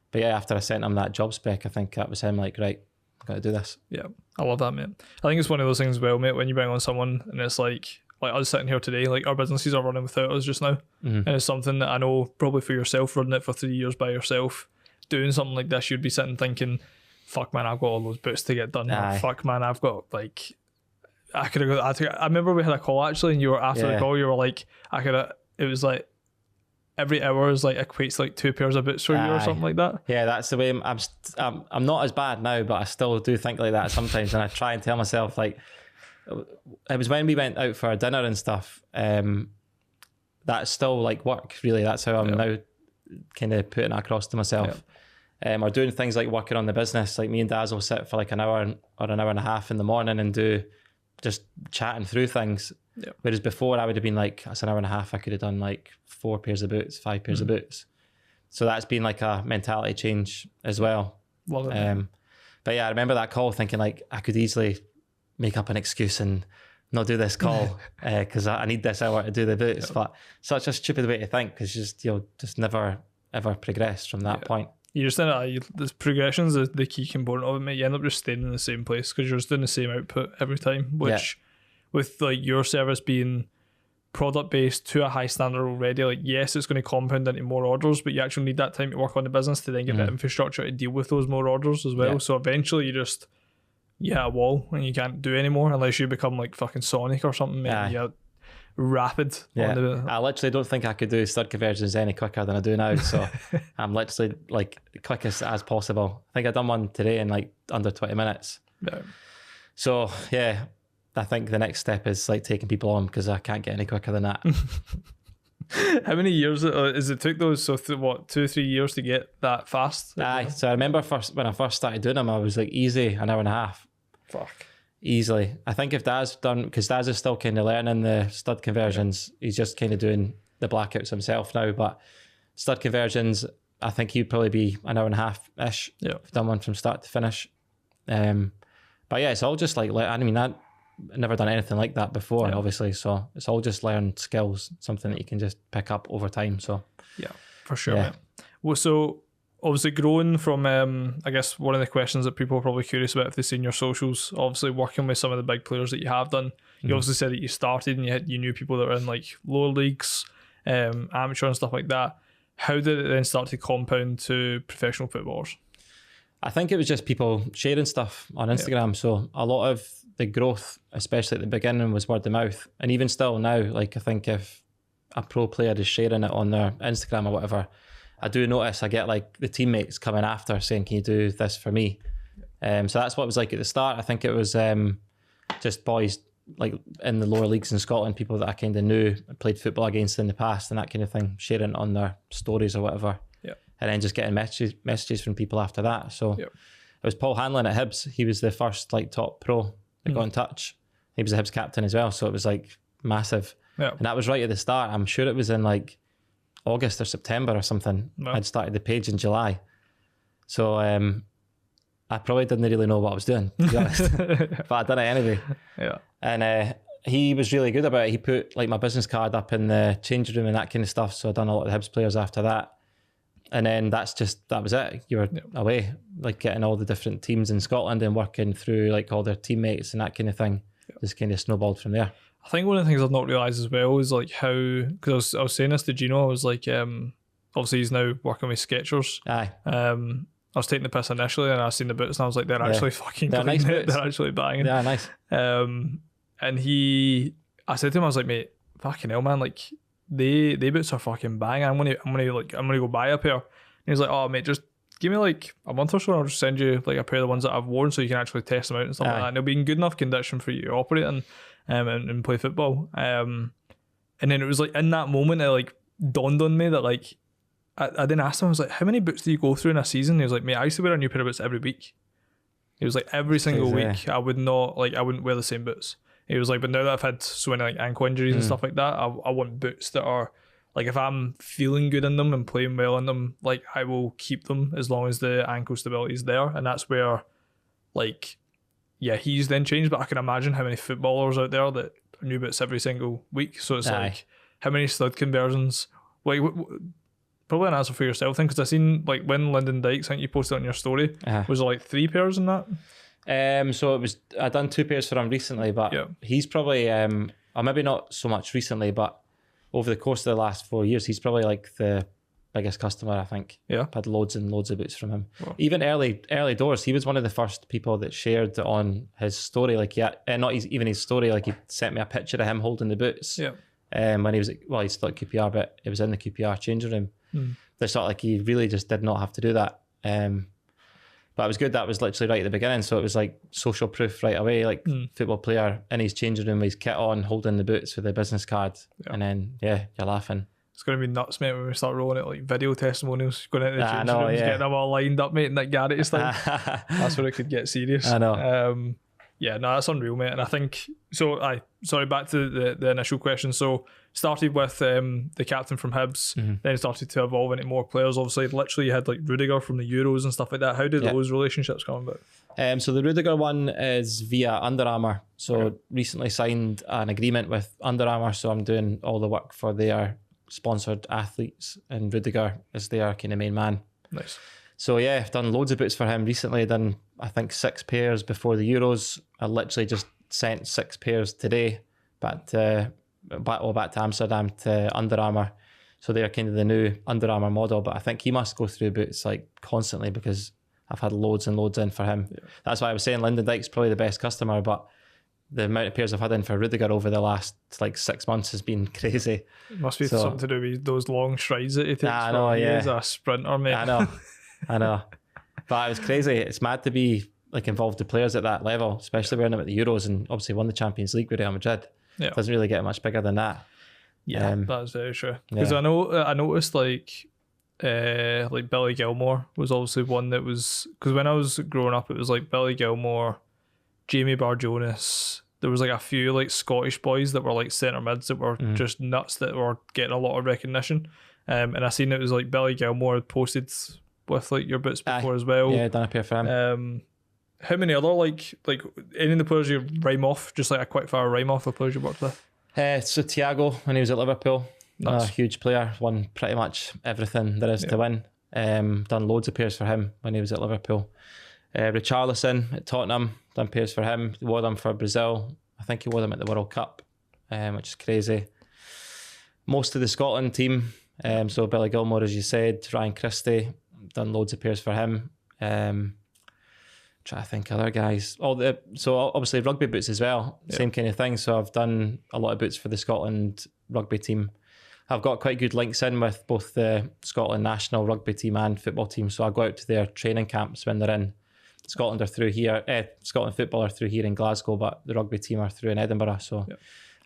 But yeah, after I sent him that job spec, I think that was him like, right, I've got to do this. Yeah, I love that, mate. I think it's one of those things as well, mate, when you bring on someone and it's like us sitting here today, like our businesses are running without us just now. And it's something that I know probably for yourself, running it for 3 years by yourself, doing something like this, you'd be sitting thinking, fuck man, I've got all those boots to get done. Fuck man, I've got like, I could have got, I remember we had a call actually, and you were after the call, you were like, it was like every hour is like equates to like 2 pairs of boots for you or something like that. Yeah, that's the way I'm not as bad now, but I still do think like that sometimes. And I try and tell myself, like, it was when we went out for dinner and stuff, that's still like work, really. That's how I'm now kind of putting it across to myself. Or doing things like working on the business. Like me and Daz will sit for like an hour or an hour and a half in the morning and do just chatting through things. Whereas before I would have been like, that's an hour and a half, I could have done like 4 pairs of boots, 5 pairs of boots. So that's been like a mentality change as well. Love it. But yeah, I remember that call thinking like I could easily make up an excuse and not do this call because I need this hour to do the boots. But such a stupid way to think, because you'll just never ever progress from that point. You're just in it. The progression is the key component of it, mate. You end up just staying in the same place because you're just doing the same output every time, which with like your service being product based to a high standard already, like yes, it's going to compound into more orders, but you actually need that time to work on the business to then get the infrastructure to deal with those more orders as well. So eventually you just hit a wall and you can't do anymore unless you become like fucking Sonic or something, mate. Yeah. Rapid. I literally don't think I could do stud conversions any quicker than I do now. So I'm literally like quickest as possible. I think I done one today in like under 20 minutes. So yeah, I think the next step is like taking people on, because I can't get any quicker than that. How many years is it took those? So 2 or 3 years to get that fast? Aye. So I remember when I first started doing them, I was like easy an hour and a half. Fuck. Easily. I think if Daz done, because Daz is still kind of learning the stud conversions, he's just kind of doing the blackouts himself now, but stud conversions, I think he'd probably be an hour and a half ish. If done one from start to finish. But yeah, it's all just like, I mean, I've never done anything like that before, obviously, so it's all just learned skills, something that you can just pick up over time. So yeah, for sure. Yeah. Well, so obviously growing from, I guess one of the questions that people are probably curious about if they've seen your socials, obviously working with some of the big players that you have done, you obviously said that you started and you knew people that were in like lower leagues, amateur and stuff like that. How did it then start to compound to professional footballers? I think it was just people sharing stuff on Instagram. So a lot of the growth, especially at the beginning, was word of mouth. And even still now, like I think if a pro player is sharing it on their Instagram or whatever, I do notice I get like the teammates coming after saying, can you do this for me? So that's what it was like at the start. I think it was just boys like in the lower leagues in Scotland, people that I kind of knew, played football against in the past and that kind of thing, sharing it on their stories or whatever. And then just getting messages from people after that. So it was Paul Hanlon at Hibs. He was the first like top pro that got in touch. He was the Hibs captain as well. So it was like massive. And that was right at the start. I'm sure it was in like August or September or something. I'd started the page in July. So I probably didn't really know what I was doing, to be honest. But I done it anyway. And he was really good about it. He put like my business card up in the changing room and that kind of stuff. So I done a lot of the Hibs players after that. And then that was it. You were away, like getting all the different teams in Scotland and working through like all their teammates and that kind of thing. Just kind of snowballed from there. I think one of the things I've not realised as well is like how, because I was saying this to Gino, I was like, obviously he's now working with Skechers. Aye. I was taking the piss initially and I seen the boots and I was like, they're actually fucking they're clean. nice boots. They're actually banging. Yeah, nice. And I said to him, I was like, mate, fucking hell, man, like they boots are fucking banging. I'm gonna go buy a pair. And he's like, oh mate, just give me like a month or so and I'll just send you like a pair of the ones that I've worn so you can actually test them out and stuff like that. And they'll be in good enough condition for you to operate in and play football. And then it was like in that moment it like dawned on me that like I didn't ask him, I was like, how many boots do you go through in a season? He was like, mate, I used to wear a new pair of boots every week. He was like, every single week I wouldn't wear the same boots. He was like, but now that I've had so many like ankle injuries and stuff like that, I want boots that are like, if I'm feeling good in them and playing well in them, like I will keep them as long as the ankle stability is there. And that's where like, yeah, he's then changed, but I can imagine how many footballers out there that are new boots every single week. So it's like, how many stud conversions? Like, probably an answer for yourself thing, because I seen like when Lyndon Dykes, I think you posted on your story, was it like 3 pairs in that? So it was, I done 2 pairs for him recently, but he's probably, or maybe not so much recently, but over the course of the last 4 years, he's probably like the biggest customer, I think. Yeah. I've had loads and loads of boots from him. Wow. Even early doors, he was one of the first people that shared on his story, like not even his story, like he sent me a picture of him holding the boots. Yeah. When he was, he's still at QPR, but it was in the QPR changing room. They thought like he really just did not have to do that. But it was good that was literally right at the beginning, so it was like social proof right away, like football player in his changing room with his kit on, holding the boots with a business card, and then you're laughing. It's going to be nuts, mate, when we start rolling out like video testimonials, going into the changing rooms, getting them all lined up, mate, in that Garrity style. That's where it could get serious. I know. Yeah, no, that's unreal, mate. And I think, so sorry, back to the initial question. So started with the captain from Hibs, then started to evolve into more players. Obviously, literally you had like Rudiger from the Euros and stuff like that. How did those relationships come about? So the Rudiger one is via Under Armour. So recently signed an agreement with Under Armour. So I'm doing all the work for their sponsored athletes, and Rudiger is their kind of main man. Nice. So yeah, I've done loads of boots for him recently. Done, I think, 6 pairs before the Euros. I literally just sent 6 pairs today back to Amsterdam to Under Armour. So they're kind of the new Under Armour model. But I think he must go through boots like constantly because I've had loads and loads in for him. Yeah. That's why I was saying Lyndon Dykes probably the best customer, but the amount of pairs I've had in for Rudiger over the last like 6 months has been crazy. It must be something to do with those long strides that he takes. I know, He's a sprinter, mate. I know. But it was crazy. It's mad to be like involved with players at that level, especially wearing them at the Euros and obviously won the Champions League with Real Madrid. Yeah. Doesn't really get much bigger than that. Yeah, that's very true. Because I noticed like Billy Gilmore was obviously one that was, because when I was growing up it was like Billy Gilmore, Jamie Barjonas, there was like a few like Scottish boys that were like centre mids that were just nuts that were getting a lot of recognition. And I seen it was like Billy Gilmore had posted with like your boots before as well. Yeah, done a pair for him. How many other like any of the players you rhyme off, just like a quick fire rhyme off the players you worked with? So Thiago, when he was at Liverpool, a huge player, won pretty much everything there is to win. Done loads of pairs for him when he was at Liverpool. Richarlison at Tottenham, done pairs for him. Wore them for Brazil. I think he wore them at the World Cup, which is crazy. Most of the Scotland team, so Billy Gilmore, as you said, Ryan Christie, done loads of pairs for him. Try to think other guys. So obviously rugby boots as well, same kind of thing. So I've done a lot of boots for the Scotland rugby team. I've got quite good links in with both the Scotland national rugby team and football team. So I go out to their training camps when they're in. Scotland are through here. Scotland football are through here in Glasgow, but the rugby team are through in Edinburgh. So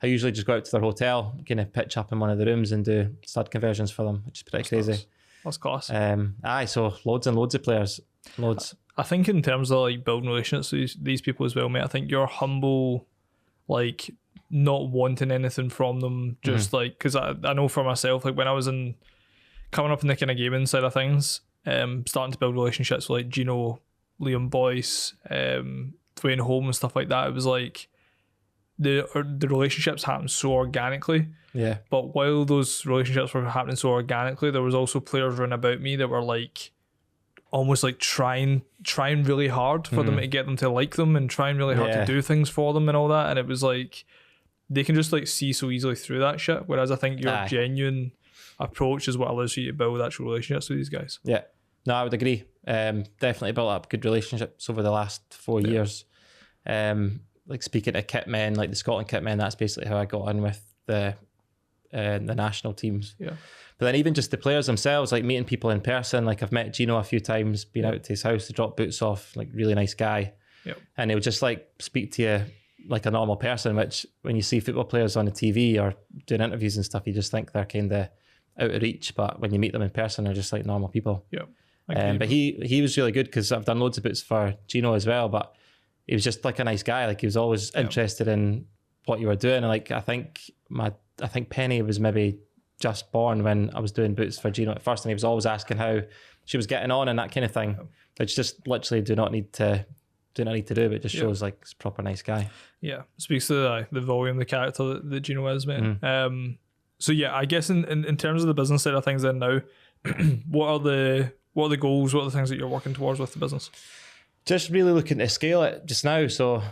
I usually just go out to their hotel, kind of pitch up in one of the rooms and do stud conversions for them, which is pretty crazy. That's class. So loads and loads of players. Loads. I think in terms of like building relationships with these people as well, mate, I think you're humble, like not wanting anything from them, just like, because I know for myself, like when I was coming up in the kind of gaming side of things, starting to build relationships with like Gino, Liam Boyce, Dwayne Holm and stuff like that, it was like the relationships happen so organically. Yeah. But while those relationships were happening so organically, there was also players around about me that were like almost like trying really hard for them to get them to like them and trying really hard to do things for them and all that. And it was like they can just like see so easily through that shit. Whereas I think your genuine approach is what allows you to build actual relationships with these guys. Yeah. No, I would agree. Definitely built up good relationships over the last 4 years. Like speaking to kit men, like the Scotland kit men, that's basically how I got on with the national teams. Yeah. But then even just the players themselves, like meeting people in person, like I've met Gino a few times, been out to his house to drop boots off, like really nice guy. Yep. And he'll just like speak to you like a normal person, which when you see football players on the TV or doing interviews and stuff, you just think they're kind of out of reach. But when you meet them in person, they're just like normal people. Yeah. But he was really good because I've done loads of boots for Gino as well, but he was just like a nice guy. Like he was always interested in what you were doing. And like I think Penny was maybe just born when I was doing boots for Gino at first, and he was always asking how she was getting on and that kind of thing, which just literally do not need to do, but it just shows like he's a proper nice guy. Yeah, speaks to the volume, the character that Gino is, mate. So yeah, I guess in terms of the business side of things, then now, what are the goals? What are the things that you're working towards with the business? Just really looking to scale it just now. So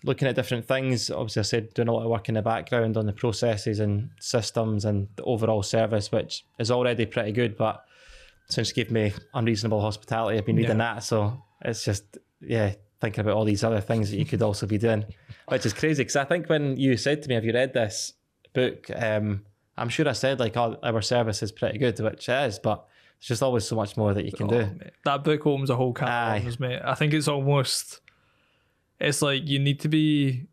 looking at different things. Obviously, I said doing a lot of work in the background on the processes and systems and the overall service, which is already pretty good. But since you gave me unreasonable hospitality, I've been reading that. So it's just, thinking about all these other things that you could also be doing, which is crazy. Because I think when you said to me, have you read this book? I'm sure I said like, oh, our service is pretty good, which it is, but it's just always so much more that you can do. Mate. That book opens a whole can of worms, mate. I think it's like you need to be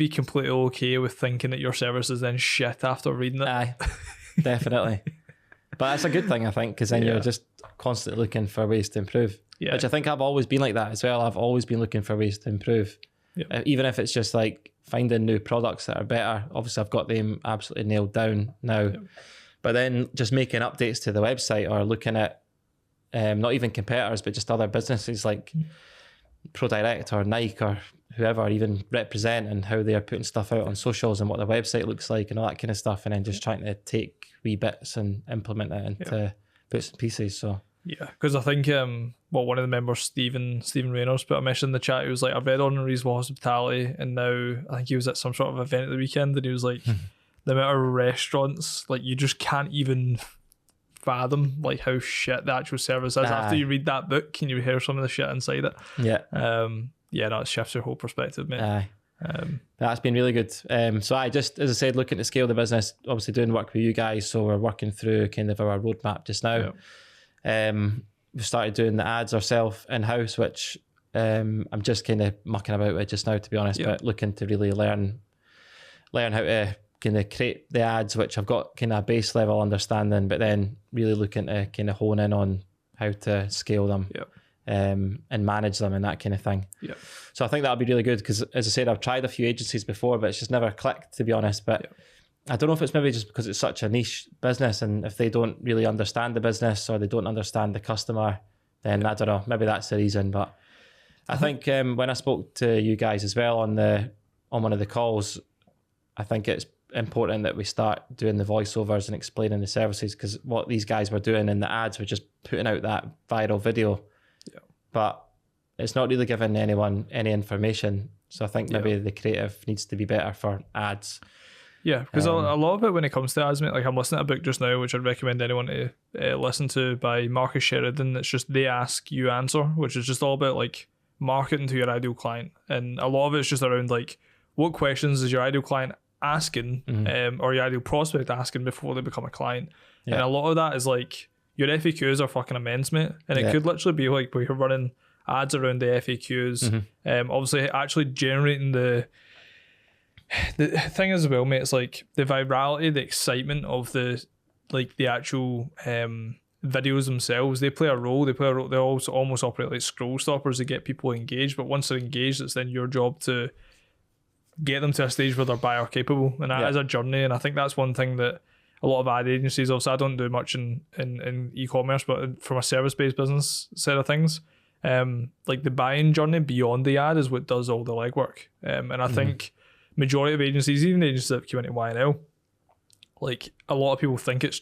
completely okay with thinking that your service is then shit after reading it. Aye, definitely. But that's a good thing, I think, because then you're just constantly looking for ways to improve. Yeah. Which I think I've always been like that as well. I've always been looking for ways to improve. Yep. Even if it's just like finding new products that are better. Obviously, I've got them absolutely nailed down now. Yep. But then just making updates to the website or looking at not even competitors, but just other businesses like ProDirect or Nike or whoever even represent, and how they are putting stuff out on socials and what their website looks like and all that kind of stuff, and then just trying to take wee bits and implement it into bits and pieces. So yeah, because I think one of the members, Stephen Reynolds, put a message in the chat. He was like, I've read on Unreasonable Hospitality, and now I think he was at some sort of event at the weekend, and he was like, the amount of restaurants, like you just can't even fathom like how shit the actual service is after you read that book and you hear some of the shit inside it. It shifts your whole perspective, mate. That's been really good. So I just, as I said, looking to scale the business, obviously doing work with you guys, so we're working through kind of our roadmap just now. We've started doing the ads ourselves in-house, which I'm just kind of mucking about with just now, to be honest, but looking to really learn how to kind of create the ads, which I've got kind of a base level understanding, but then really looking to kind of hone in on how to scale them and manage them and that kind of thing. So I think that'll be really good, because as I said, I've tried a few agencies before, but it's just never clicked, to be honest. But I don't know if it's maybe just because it's such a niche business, and if they don't really understand the business or they don't understand the customer, then I don't know, maybe that's the reason. But I think when I spoke to you guys as well on one of the calls, I think it's important that we start doing the voiceovers and explaining the services, because what these guys were doing in the ads were just putting out that viral video, but it's not really giving anyone any information. So I think maybe the creative needs to be better for ads. Yeah, because a lot of it when it comes to ads, mate, like I'm listening to a book just now, which I'd recommend anyone to listen to, by Marcus Sheridan. It's just They Ask, You Answer, which is just all about like marketing to your ideal client. And a lot of it's just around like, what questions is your ideal client asking, or your ideal prospect asking before they become a client. And a lot of that is like, your FAQs are fucking immense, mate. And it could literally be like where you're running ads around the FAQs. Obviously actually generating the thing as well, mate, it's like the virality, the excitement of the actual videos themselves, they play a role. They also almost operate like scroll stoppers to get people engaged. But once they're engaged, it's then your job to get them to a stage where they're buyer capable, and that is a journey. And I think that's one thing that a lot of ad agencies, also I don't do much in e-commerce, but from a service-based business side of things, like the buying journey beyond the ad is what does all the legwork. And I think majority of agencies, even agencies that came into YNL, like a lot of people think it's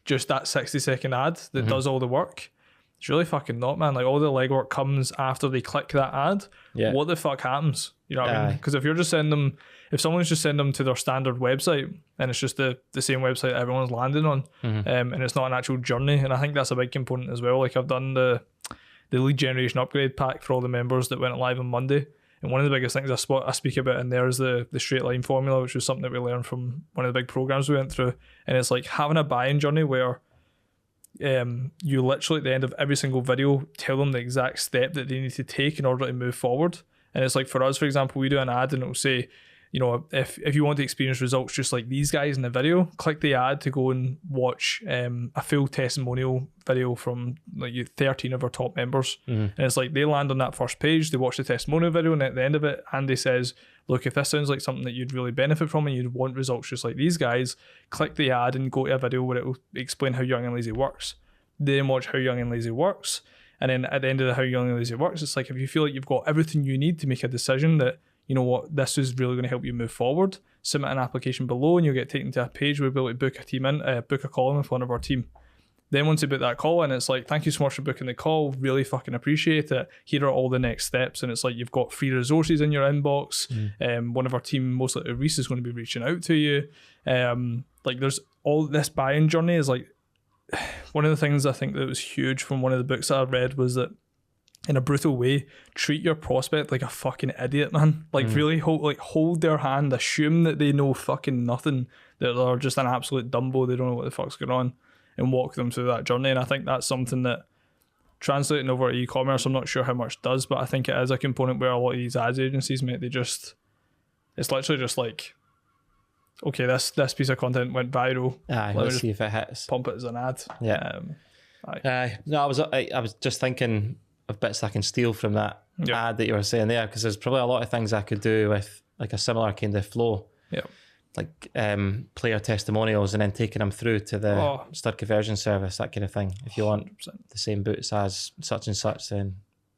just that 60-second ad that does all the work. It's really fucking not, man. Like all the legwork comes after they click that ad. Yeah. What the fuck happens? You know what I mean? Because if you're just sending them, if someone's just sending them to their standard website and it's just the same website everyone's landing on, and it's not an actual journey, and I think that's a big component as well. Like I've done the lead generation upgrade pack for all the members that went live on Monday, and one of the biggest things I speak about in there is the straight line formula, which was something that we learned from one of the big programs we went through, and it's like having a buy-in journey where you literally at the end of every single video tell them the exact step that they need to take in order to move forward. And it's like for us, for example, we do an ad and it'll say, you know, if you want to experience results just like these guys in the video, click the ad to go and watch a full testimonial video from like 13 of our top members. And it's like they land on that first page, they watch the testimonial video, and at the end of it, Andy says, look, if this sounds like something that you'd really benefit from and you'd want results just like these guys, click the ad and go to a video where it will explain how Young and Lazy works. Then watch how Young and Lazy works. And then at the end of the how Young and Lazy works, it's like if you feel like you've got everything you need to make a decision that, you know what, this is really going to help you move forward, submit an application below and you'll get taken to a page where we'll be able to book a team in, book a call in with one of our team. Then once you book that call in, it's like, thank you so much for booking the call, really fucking appreciate it. Here are all the next steps. And it's like you've got free resources in your inbox. One of our team, most likely Reese, is going to be reaching out to you. Like there's all this buy-in journey is like, one of the things I think that was huge from one of the books that I read was that in a brutal way, treat your prospect like a fucking idiot, man. Like really hold their hand, assume that they know fucking nothing, that they're just an absolute dumbo, they don't know what the fuck's going on, and walk them through that journey. And I think that's something that translating over to e-commerce, I'm not sure how much does, but I think it is a component where a lot of these ads agencies, mate, it's literally just like, okay, this piece of content went viral. Let's see if it hits. Pump it as an ad. Yeah. No, I was just thinking of bits I can steal from that ad that you were saying there, because there's probably a lot of things I could do with like a similar kind of flow. Yeah. Like player testimonials and then taking them through to the stud conversion service, that kind of thing. If you want 100%. The same boots as such and such, then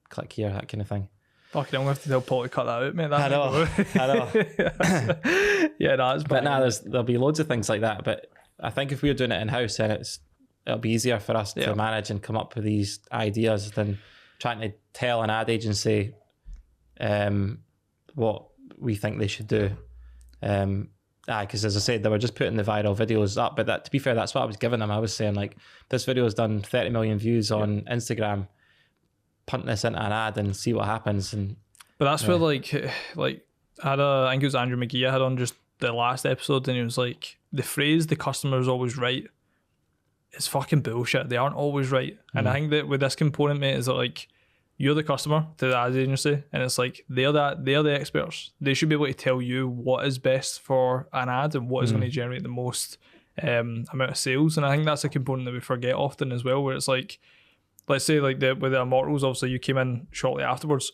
click here, that kind of thing. Fucking, I'm going to have to tell Paul to cut that out, mate. I know. Yeah, that's but there'll be loads of things like that. But I think if we're doing it in-house, then it'll be easier for us to manage and come up with these ideas than trying to tell an ad agency what we think they should do. Because as I said, they were just putting the viral videos up, but to be fair, that's what I was giving them. I was saying like, this video has done 30 million views on Instagram, punt this into an ad and see what happens. But that's where like I think it was Andrew McGee I had on just the last episode, and he was like, the phrase "the customer is always right" is fucking bullshit. They aren't always right. And I think that with this component, mate, is that like, you're the customer to the ad agency, and it's like they're the experts. They should be able to tell you what is best for an ad and what is going to generate the most amount of sales. And I think that's a component that we forget often as well, where it's like, let's say like with the Immortals, obviously you came in shortly afterwards.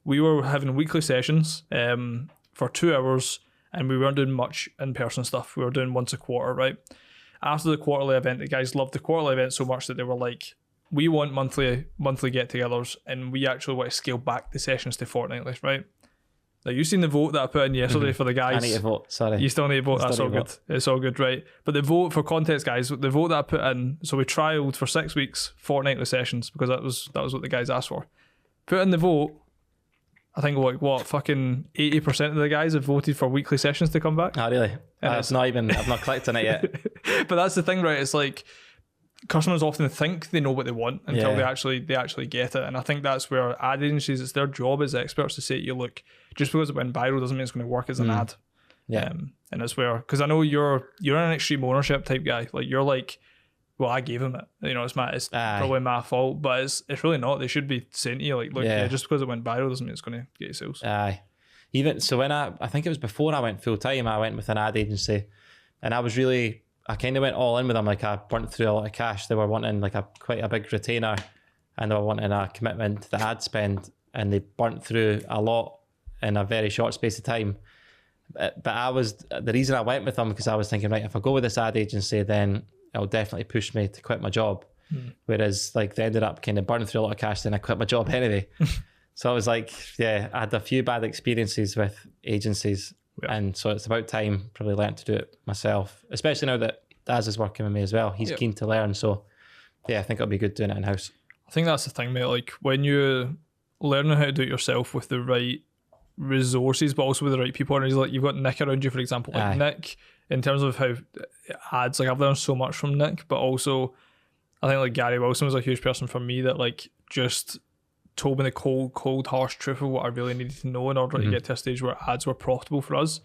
We were having weekly sessions for 2 hours, and we weren't doing much in-person stuff. We were doing once a quarter, right? After the quarterly event, the guys loved the quarterly event so much that they were like, we want monthly get-togethers, and we actually want to scale back the sessions to fortnightly, right? Now, you've seen the vote that I put in yesterday for the guys. I need to vote, sorry. You still need to vote, that's all good. It's all good, right? But the vote, for context, guys, the vote that I put in, so we trialled for 6 weeks, fortnightly sessions, because that was what the guys asked for. Put in the vote, I think fucking 80% of the guys have voted for weekly sessions to come back. Oh, really? I've not clicked on it yet. But that's the thing, right? It's like, customers often think they know what they want until they actually get it. And I think that's where ad agencies, it's their job as experts to say to you, look, just because it went viral doesn't mean it's going to work as an ad. Yeah. And it's where, because I know you're an extreme ownership type guy. Like, you're like, well, I gave him it. You know, it's probably my fault, but it's really not. They should be saying to you, like, look, just because it went viral doesn't mean it's going to get you sales. Aye. Even so, when I think it was before I went full time, I went with an ad agency, and I kind of went all in with them. Like, I burnt through a lot of cash. They were wanting like quite a big retainer, and they were wanting a commitment to the ad spend, and they burnt through a lot in a very short space of time. But the reason I went with them, because I was thinking, right, if I go with this ad agency, then it'll definitely push me to quit my job. Whereas like they ended up kind of burning through a lot of cash, then I quit my job anyway. So I was like, yeah, I had a few bad experiences with agencies. Yeah. And so it's about time probably learned to do it myself, especially now that Daz is working with me as well. He's keen to learn. So yeah, I think it'll be good doing it in-house. I think that's the thing, mate. Like when you learning how to do it yourself with the right resources, but also with the right people, and like you've got Nick around you, for example. Like Nick, in terms of how ads, like I've learned so much from Nick, but also I think like Gary Wilson was a huge person for me that like just told me the cold, harsh truth of what I really needed to know in order to get to a stage where ads were profitable for us.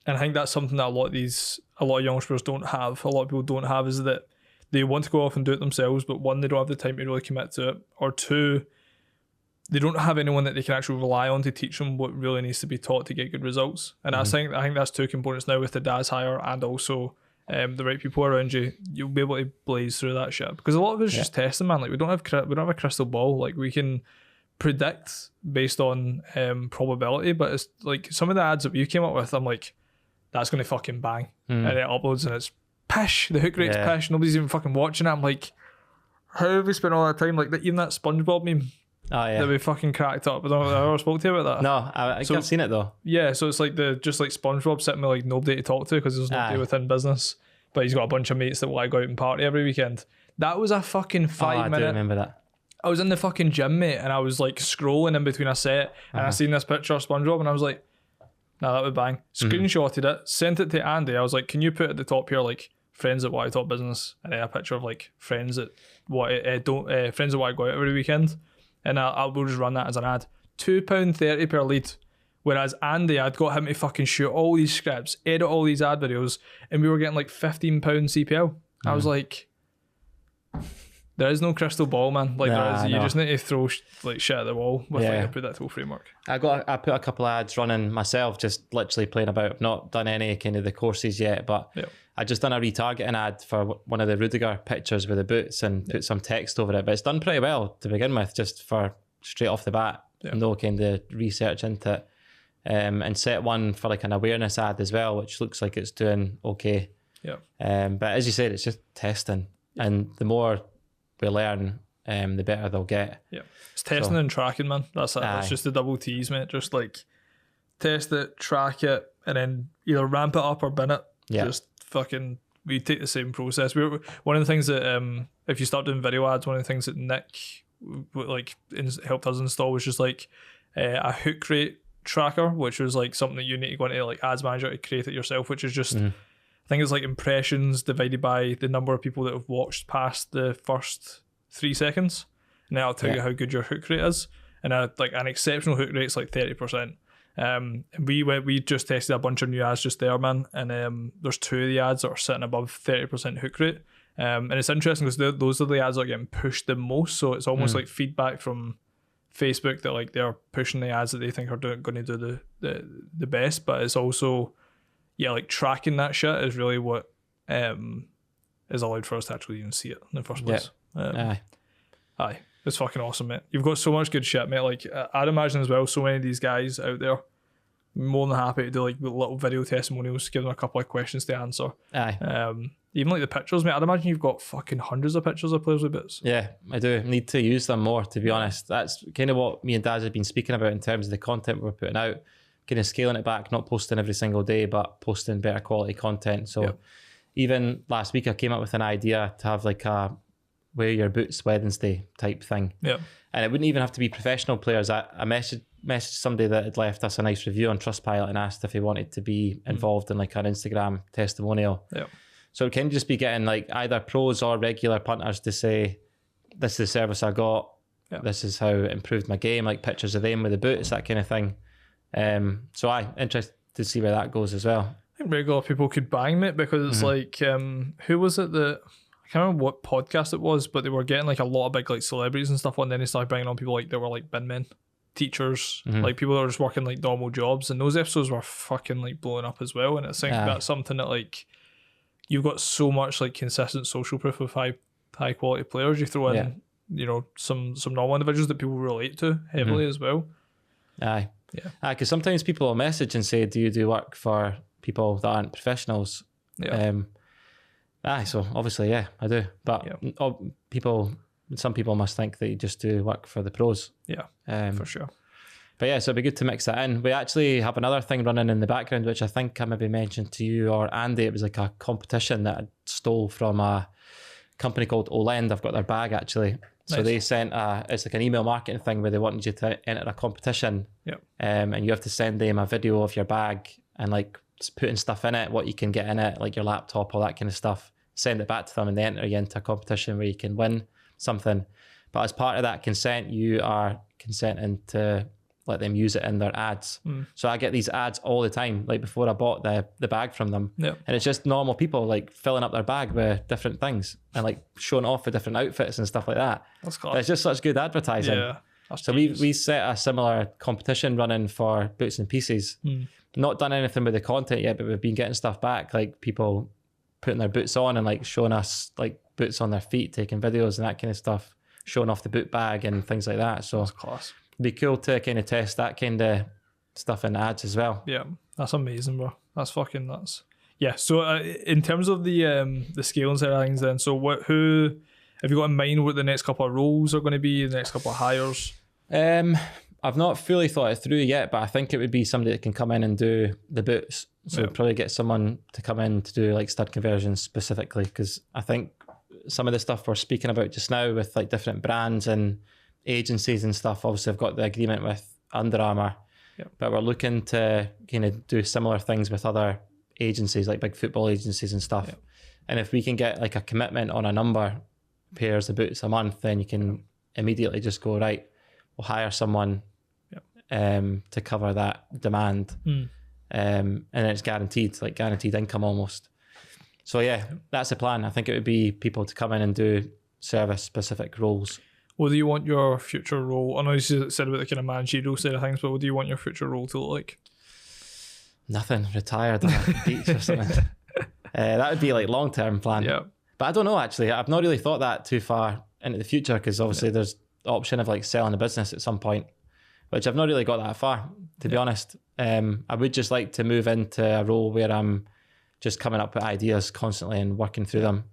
And I think that's something that a lot of young entrepreneurs don't have. A lot of people don't have, is that they want to go off and do it themselves, but one, they don't have the time to really commit to it, or two, they don't have anyone that they can actually rely on to teach them what really needs to be taught to get good results. And I think that's two components now with the Daz hire and also the right people around you. You'll be able to blaze through that shit, because a lot of it's just testing, man. Like we don't have a crystal ball. Like we can predict based on probability, but it's like some of the ads that you came up with, I'm like, that's gonna fucking bang, and it uploads and it's pish. The hook rate's pish. Nobody's even fucking watching it. I'm like, how have we spent all that time? Like even that SpongeBob meme. Oh yeah, that we fucking cracked up. I don't know if I ever spoke to you about that. No, I haven't seen it though. Yeah, so it's like just like SpongeBob sitting with like nobody to talk to because there's nobody within business, but he's got a bunch of mates that want to go out and party every weekend. That was a fucking 5 minute. I do remember that. I was in the fucking gym, mate, and I was like scrolling in between a set, and I seen this picture of SpongeBob, and I was like, nah, that would bang. Screenshotted it, sent it to Andy. I was like, can you put at the top here like friends that want to talk business, and then a picture of like friends that want friends that want to go out every weekend. And we'll just run that as an ad. £2.30 per lead. Whereas Andy, I'd got him to fucking shoot all these scripts, edit all these ad videos, and we were getting like £15 CPL. I was like, there is no crystal ball, man. Like you just need to throw like shit at the wall with like a predictable framework. I put a couple of ads running myself, just literally playing about. I've not done any kind of the courses yet, but I just done a retargeting ad for one of the Rudiger pictures with the boots and put some text over it. But it's done pretty well to begin with, just for straight off the bat. No kind of research into it. And set one for like an awareness ad as well, which looks like it's doing okay. But as you said, it's just testing. And the more we learn, the better they'll get. It's testing and tracking, man. That's it. That's just the double T's, mate. Just like test it, track it, and then either ramp it up or bin it. Just fucking, we take the same process. One of the things that if you start doing video ads, one of the things that Nick helped us install was just like a hook rate tracker, which was like something that you need to go into like Ads Manager to create it yourself, which is just I think it's like impressions divided by the number of people that have watched past the first 3 seconds, and then I'll tell you how good your hook rate is. And like an exceptional hook rate is like 30%. We just tested a bunch of new ads just there, man, and there's 2 of the ads that are sitting above 30% hook rate, and it's interesting because those are the ads that are getting pushed the most, so it's almost like feedback from Facebook that like they're pushing the ads that they think are going to do the best, but it's also like tracking that shit is really what is allowed for us to actually even see it in the first place. Aye. It's fucking awesome, mate. You've got so much good shit, mate. Like, I'd imagine as well, so many of these guys out there, more than happy to do like little video testimonials, give them a couple of questions to answer. Even like the pictures, mate. I'd imagine you've got fucking hundreds of pictures of players with boots. Yeah, I do. Need to use them more, to be honest. That's kind of what me and Daz have been speaking about in terms of the content we're putting out. Kind of scaling it back, not posting every single day, but posting better quality content. So even last week, I came up with an idea to have like a wear your boots Wednesday type thing. And it wouldn't even have to be professional players. I messaged somebody that had left us a nice review on Trustpilot and asked if he wanted to be involved in like an Instagram testimonial. So it can just be getting like either pros or regular punters to say, this is the service I got, this is how it improved my game, like pictures of them with the boots, that kind of thing. So I'm interested to see where that goes as well. I think regular people could bang, mate, because it's like, who was it that, I can't remember what podcast it was, but they were getting like a lot of big like celebrities and stuff on, and then they started bringing on people like they were like bin men, teachers, like people that were just working like normal jobs, and those episodes were fucking like blowing up as well. And I think that's something that like you've got so much like consistent social proof of high quality players. You throw in you know some normal individuals that people relate to heavily as well. Because sometimes people will message and say, do you do work for people that aren't professionals? So obviously, I do. But people some people must think that you just do work for the pros. Yeah, for sure. But yeah, so it'd be good to mix that in. We actually have another thing running in the background, which I think I maybe mentioned to you or Andy. It was like a competition that I stole from a company called Olend. I've got their bag actually. So Nice. they sent it's like an email marketing thing where they wanted you to enter a competition. Yep. And you have to send them a video of your bag and like just putting stuff in it, what you can get in it, like your laptop, all that kind of stuff. Send it back to them and they enter you into a competition where you can win something. But as part of that consent, you are consenting to let them use it in their ads. So I get these ads all the time, like before I bought the bag from them. Yeah. And it's just normal people like filling up their bag with different things and like showing off with different outfits and stuff like that. That's But cool. it's just such good advertising. Yeah. That's So we set a similar competition running for Bootsnpieces. Not done anything with the content yet, but we've been getting stuff back, like people putting their boots on and like showing us like boots on their feet, taking videos and that kind of stuff, showing off the boot bag and things like that. So That's class. it'd be cool to kind of test that kind of stuff in ads as well. Yeah, that's amazing, bro. That's fucking nuts. Yeah. So in terms of the scaling side of things, then, so who have you got in mind? What the next couple of roles are going to be? The next couple of hires? I've not fully thought it through yet, but I think it would be somebody that can come in and do the boots. So Yeah. probably get someone to come in to do like stud conversions specifically, because I think some of the stuff we're speaking about just now with like different brands and agencies and stuff, obviously I've got the agreement with Under Armour, but we're looking to kind of do similar things with other agencies, like big football agencies and stuff. And if we can get like a commitment on a number pairs of boots a month, then you can immediately just go, right, we'll hire someone to cover that demand. And then it's guaranteed, like guaranteed income almost. So yeah, that's the plan. I think it would be people to come in and do service specific roles. What do you want your future role? I know you said about the kind of managerial side of things, but what do you want your future role to look like? Nothing, retired on a beach or something. That would be like long-term plan. Yeah. But I don't know, actually. I've not really thought that too far into the future, because obviously there's the option of like selling the business at some point, which I've not really got that far, to be honest. I would just like to move into a role where I'm just coming up with ideas constantly and working through them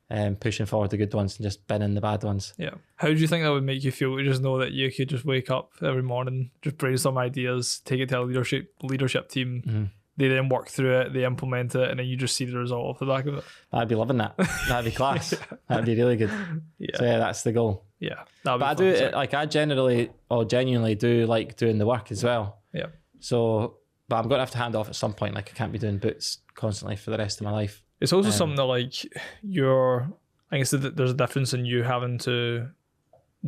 and pushing forward the good ones and just binning the bad ones. Yeah. How do you think that would make you feel to just know that you could just wake up every morning, just brainstorm ideas, take it to a leadership team, they then work through it, they implement it, and then you just see the result off the back of it? I'd be loving that. That'd be class. That'd be really good. Yeah. So yeah, that's the goal. Yeah. But I do, like, I genuinely do like doing the work as well. Yeah. So, but I'm going to have to hand off at some point. Like, I can't be doing boots constantly for the rest of my life. It's also something that, like, I guess there's a difference in you having to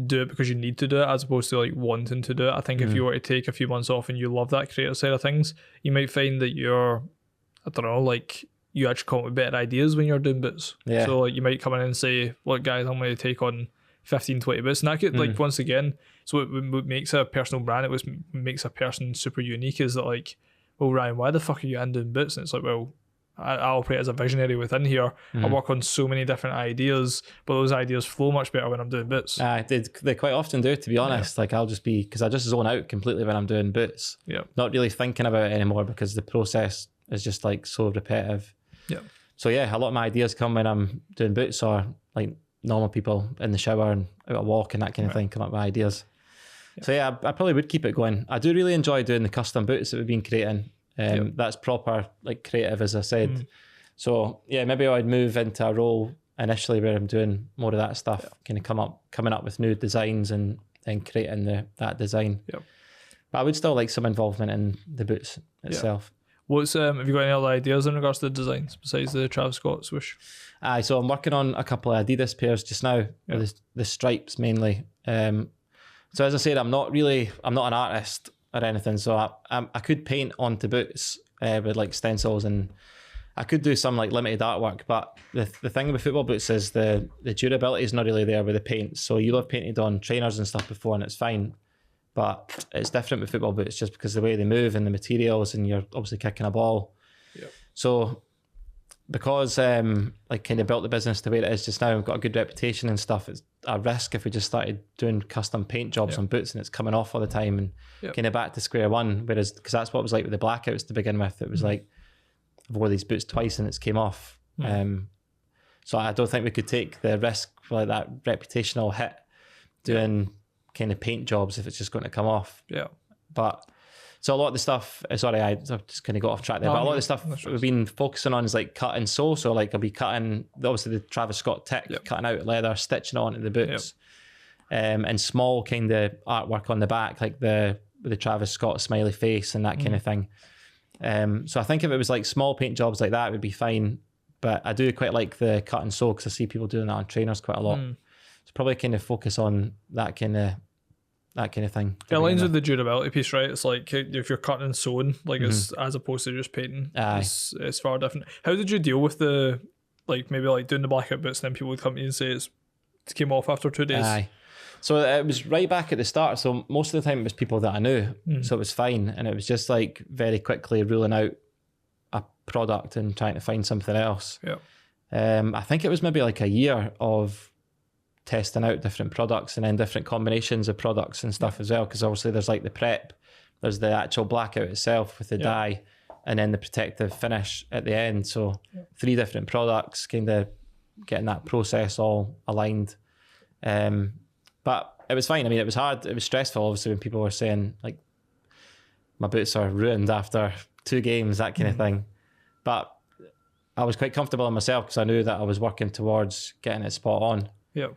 do it because you need to do it as opposed to like wanting to do it. I think if you were to take a few months off and you love that creative side of things, you might find that I don't know, like, you actually come up with better ideas when you're doing boots. Yeah. So like you might come in and say, look guys, I'm going to take on 15, 20 boots. And that could, like, once again, so what makes a personal brand, what makes a person super unique is that, like, well, Ryan, why the fuck are you in doing boots? And it's like, well, I operate as a visionary within here. I work on so many different ideas, but those ideas flow much better when I'm doing boots. They quite often do, to be honest. Like, I'll just be, because I just zone out completely when I'm doing boots. Yeah. Not really thinking about it anymore because the process is just like so repetitive. Yeah. So yeah, a lot of my ideas come when I'm doing boots, or like normal people in the shower and out a walk and that kind of thing come up with ideas. So yeah, I probably would keep it going. I do really enjoy doing the custom boots that we've been creating. That's proper, like, creative, as I said. So yeah, maybe I'd move into a role initially where I'm doing more of that stuff, kind of coming up with new designs and then creating that design. But I would still like some involvement in the boots itself. What's have you got any other ideas in regards to the designs besides the Travis Scott swoosh? So I'm working on a couple of Adidas pairs just now, with the stripes mainly. So as I said, I'm not an artist or anything, so I could paint onto boots with like stencils, and I could do some like limited artwork, but the thing with football boots is the durability is not really there with the paint. So you'll have painted on trainers and stuff before and it's fine, but it's different with football boots just because of the way they move and the materials, and you're obviously kicking a ball. So because like kind of built the business the way it is just now, we've got a good reputation and stuff, it's a risk if we just started doing custom paint jobs on boots and it's coming off all the time and kind of back to square one. Whereas, because that's what it was like with the blackouts to begin with, it was like I've wore these boots twice and it's came off. So I don't think we could take the risk for like that reputational hit doing kind of paint jobs if it's just going to come off. Yeah. But so a lot of the stuff, sorry, I just kind of got off track there, but a lot of the stuff we've been focusing on is like cut and sew. So like I'll be cutting, obviously the Travis Scott tick, cutting out leather, stitching onto the boots, and small kind of artwork on the back, like the Travis Scott smiley face and that kind of thing. So I think if it was like small paint jobs like that, it would be fine. But I do quite like the cut and sew because I see people doing that on trainers quite a lot. So probably kind of focus on that kind of thing. It aligns with the durability piece, right? It's like if you're cutting and sewing, like it's as opposed to just painting, it's far different. How did you deal with the maybe doing the blackout boots and then people would come to you and say it came off after 2 days? Aye. So it was right back at the start. So most of the time it was people that I knew, so it was fine, and it was just like very quickly ruling out a product and trying to find something else. Yeah. I think it was maybe like a year of testing out different products and then different combinations of products and stuff as well, because obviously there's like the prep, there's the actual blackout itself with the dye, and then the protective finish at the end. So 3 different products, kind of getting that process all aligned. But it was fine. I mean, it was hard, it was stressful obviously when people were saying like my boots are ruined after 2 games, that kind of thing. But I was quite comfortable in myself because I knew that I was working towards getting it spot on. Yeah.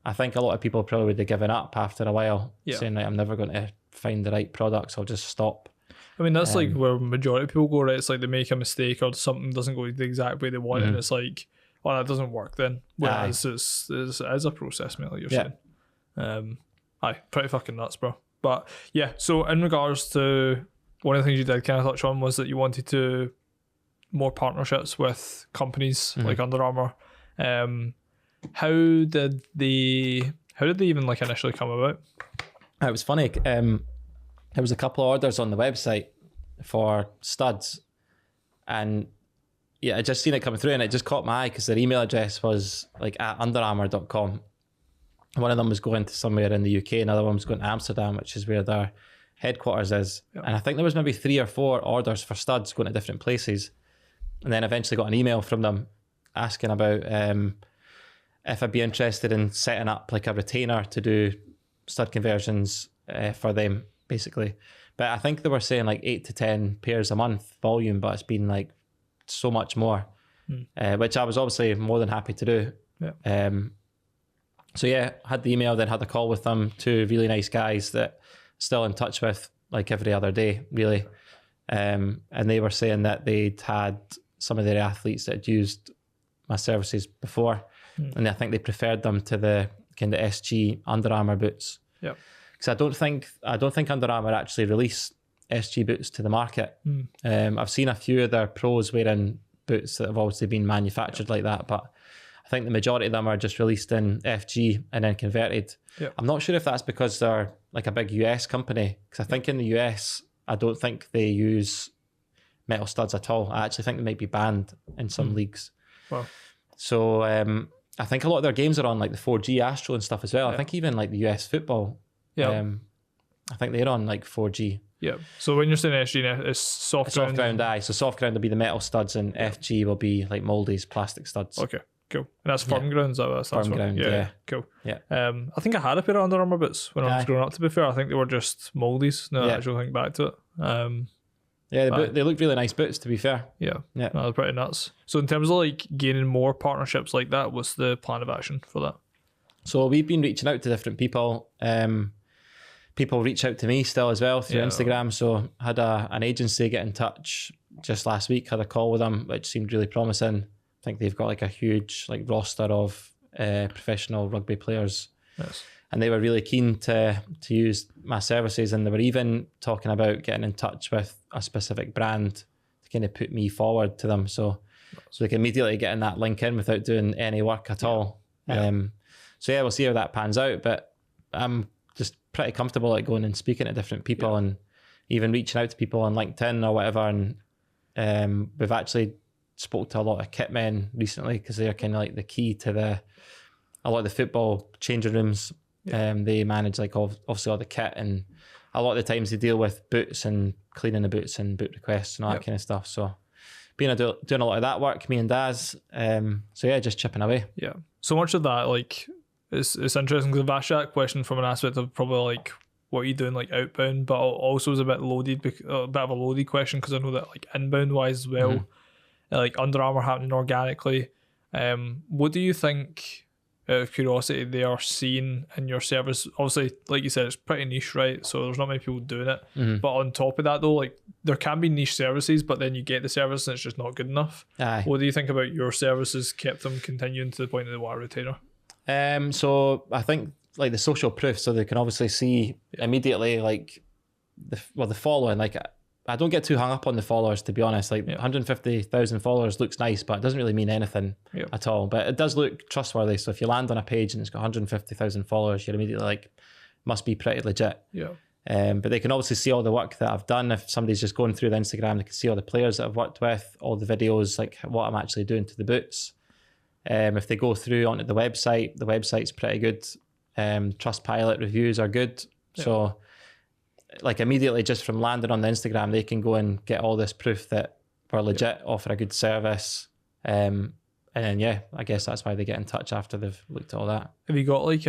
I think a lot of people probably would have given up after a while, saying like, I'm never going to find the right products, I'll just stop. I mean, that's like where majority of people go, right? It's like they make a mistake or something doesn't go the exact way they want, and it's like, well, that doesn't work then. Whereas it's a process, mate, like you're saying. Aye, pretty fucking nuts, bro. But yeah, so in regards to one of the things you did kind of touch on was that you wanted to more partnerships with companies like Under Armour. How did they even like initially come about? It was funny. There was a couple of orders on the website for studs, and I just seen it coming through, and it just caught my eye because their email address was like at underarmour.com. One of them was going to somewhere in the UK, another one was going to Amsterdam, which is where their headquarters is. And I think there was maybe 3 or 4 orders for studs going to different places. And then eventually got an email from them asking about if I'd be interested in setting up like a retainer to do stud conversions for them, basically. But I think they were saying like 8 to 10 pairs a month volume, but it's been like so much more, which I was obviously more than happy to do. Yeah. So yeah, had the email, then had a call with them, 2 really nice guys that still in touch with like every other day, really. And they were saying that they'd had some of their athletes that had used my services before, and I think they preferred them to the kind of SG Under Armour boots. Yeah. Because I don't think Under Armour actually release SG boots to the market. I've seen a few of their pros wearing boots that have obviously been manufactured like that, but I think the majority of them are just released in FG and then converted. Yeah. I'm not sure if that's because they're like a big US company, because I think in the US, I don't think they use metal studs at all. I actually think they might be banned in some leagues. Wow. So I think a lot of their games are on like the 4G Astro and stuff as well. I think even like the US football, I think they're on like 4G. Yeah. So when you're saying SG, it's soft ground, aye. So soft ground will be the metal studs, and FG will be like Moldy's plastic studs. Okay. Cool. And that's firm ground, is that what that stands for? Firm ground, yeah. Cool. Yeah. I think I had a pair of Under Armour boots when I was growing up, to be fair. I think they were just Moldy's. No, I actually think back to it. They look really nice boots, to be fair. Yeah. No, they're pretty nuts. So in terms of like gaining more partnerships like that, what's the plan of action for that? So we've been reaching out to different people. People reach out to me still as well through Instagram. So I had an agency get in touch just last week, had a call with them, which seemed really promising. I think they've got like a huge like roster of professional rugby players. Yes. And they were really keen to use my services, and they were even talking about getting in touch with a specific brand to kind of put me forward to them. So they can immediately get in that link in without doing any work at all. Yeah. So yeah, we'll see how that pans out. But I'm just pretty comfortable like going and speaking to different people and even reaching out to people on LinkedIn or whatever. And we've actually spoke to a lot of kit men recently, because they're kind of like the key to a lot of the football changing rooms. They manage like obviously all the kit, and a lot of the times they deal with boots and cleaning the boots and boot requests and all that kind of stuff. So doing a lot of that work, me and Daz. So yeah, just chipping away. Yeah. So much of that, like, it's interesting because I've asked you that question from an aspect of probably like what are you doing like outbound, but also is a bit loaded, a bit of a loaded question because I know that like inbound wise as well, like Under Armour happening organically. What do you think, out of curiosity, they are seeing in your service? Obviously, like you said, it's pretty niche, right? So there's not many people doing it. But on top of that, though, like there can be niche services, but then you get the service and it's just not good enough. Aye. What do you think about your services kept them continuing to the point that they want a retainer? So I think like the social proof, so they can obviously see immediately like the following. Like I don't get too hung up on the followers, to be honest. Like 150,000 followers looks nice, but it doesn't really mean anything at all. But it does look trustworthy. So if you land on a page and it's got 150,000 followers, you're immediately like, must be pretty legit. Yeah. But they can obviously see all the work that I've done. If somebody's just going through the Instagram, they can see all the players that I've worked with, all the videos, like what I'm actually doing to the boots. If they go through onto the website's pretty good. Trustpilot reviews are good. So like immediately just from landing on the Instagram, they can go and get all this proof that we're legit, offer a good service. And then, yeah, I guess that's why they get in touch after they've looked at all that. Have you got like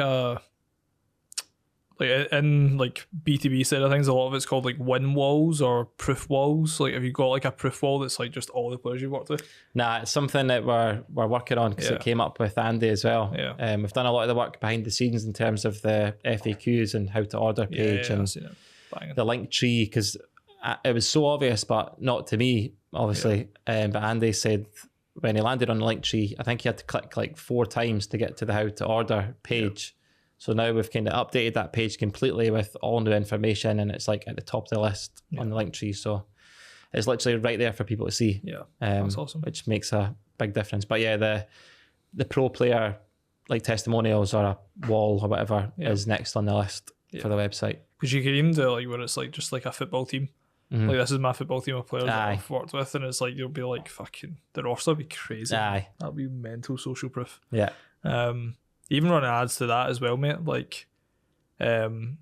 in like B2B side of things, a lot of it's called like win walls or proof walls. Like, have you got like a proof wall that's like just all the players you've worked with? Nah, it's something that we're working on because it came up with Andy as well. Yeah. We've done a lot of the work behind the scenes in terms of the FAQs and how to order page and the link tree, because it was so obvious, but not to me, obviously. But Andy said when he landed on the link tree, I think he had to click like 4 times to get to the how to order page. So now we've kind of updated that page completely with all new information, and it's like at the top of the list on the link tree. So it's literally right there for people to see. Yeah, that's awesome. Which makes a big difference. But yeah, the pro player like testimonials or a wall or whatever is next on the list for the website. Because you can even do like where it's like just like a football team. Like, this is my football team of players that I've worked with, and it's like you'll be like, fucking, the roster would be crazy. Aye. That'd be mental social proof. Yeah. Even running ads to that as well, mate. Like, some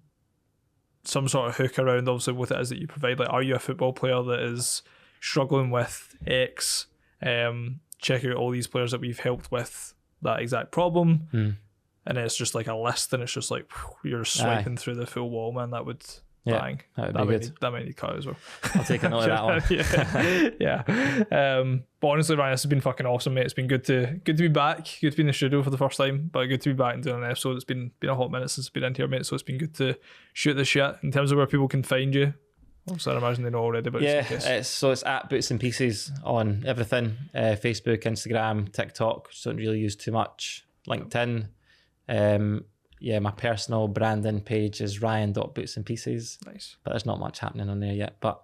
sort of hook around obviously what it is that you provide. Like, are you a football player that is struggling with X? Check out all these players that we've helped with that exact problem. And it's just like a list, and it's just like you're swiping through the full wall, man. That would bang. That would be good. That might need cut as well. I'll take a note of that one. Yeah. But honestly, Ryan, this has been fucking awesome, mate. It's been good to be back. Good to be in the studio for the first time, but good to be back and doing an episode. It's been a hot minute since I've been in here, mate. So it's been good to shoot the shit. In terms of where people can find you, obviously I imagine they know already, but it's at Bootsnpieces on everything. Facebook, Instagram, TikTok. Just don't really use too much. LinkedIn. My personal branding page is ryan.bootsnpieces. Nice. But there's not much happening on there yet. But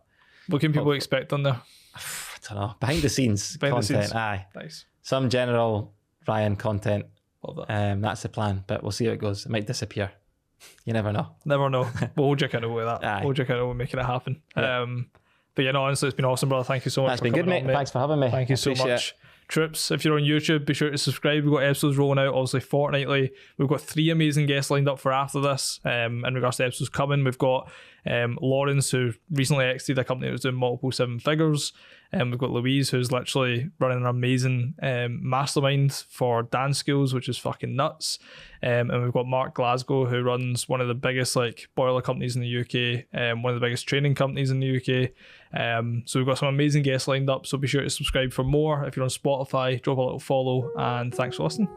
what can people expect on there? I don't know. Behind the scenes content. Aye. Nice. Some general Ryan content. Love that. That's the plan, but we'll see how it goes. It might disappear. You never know. Never know. We'll hold you accountable with that. Aye. Hold you accountable with making it happen. Yeah. But yeah, no, honestly, it's been awesome, brother. Thank you so much. That's been good, mate. Thanks for having me. Thank you so much. Trips, if you're on YouTube, be sure to subscribe. We've got episodes rolling out obviously fortnightly. We've got 3 amazing guests lined up for after this. In regards to episodes coming, we've got Lawrence, who recently exited a company that was doing multiple 7 figures. We've got Louise, who's literally running an amazing mastermind for dance skills, which is fucking nuts. And we've got Mark Glasgow, who runs one of the biggest like boiler companies in the UK, one of the biggest training companies in the UK. So we've got some amazing guests lined up, so be sure to subscribe for more. If you're on Spotify, drop a little follow, and thanks for listening.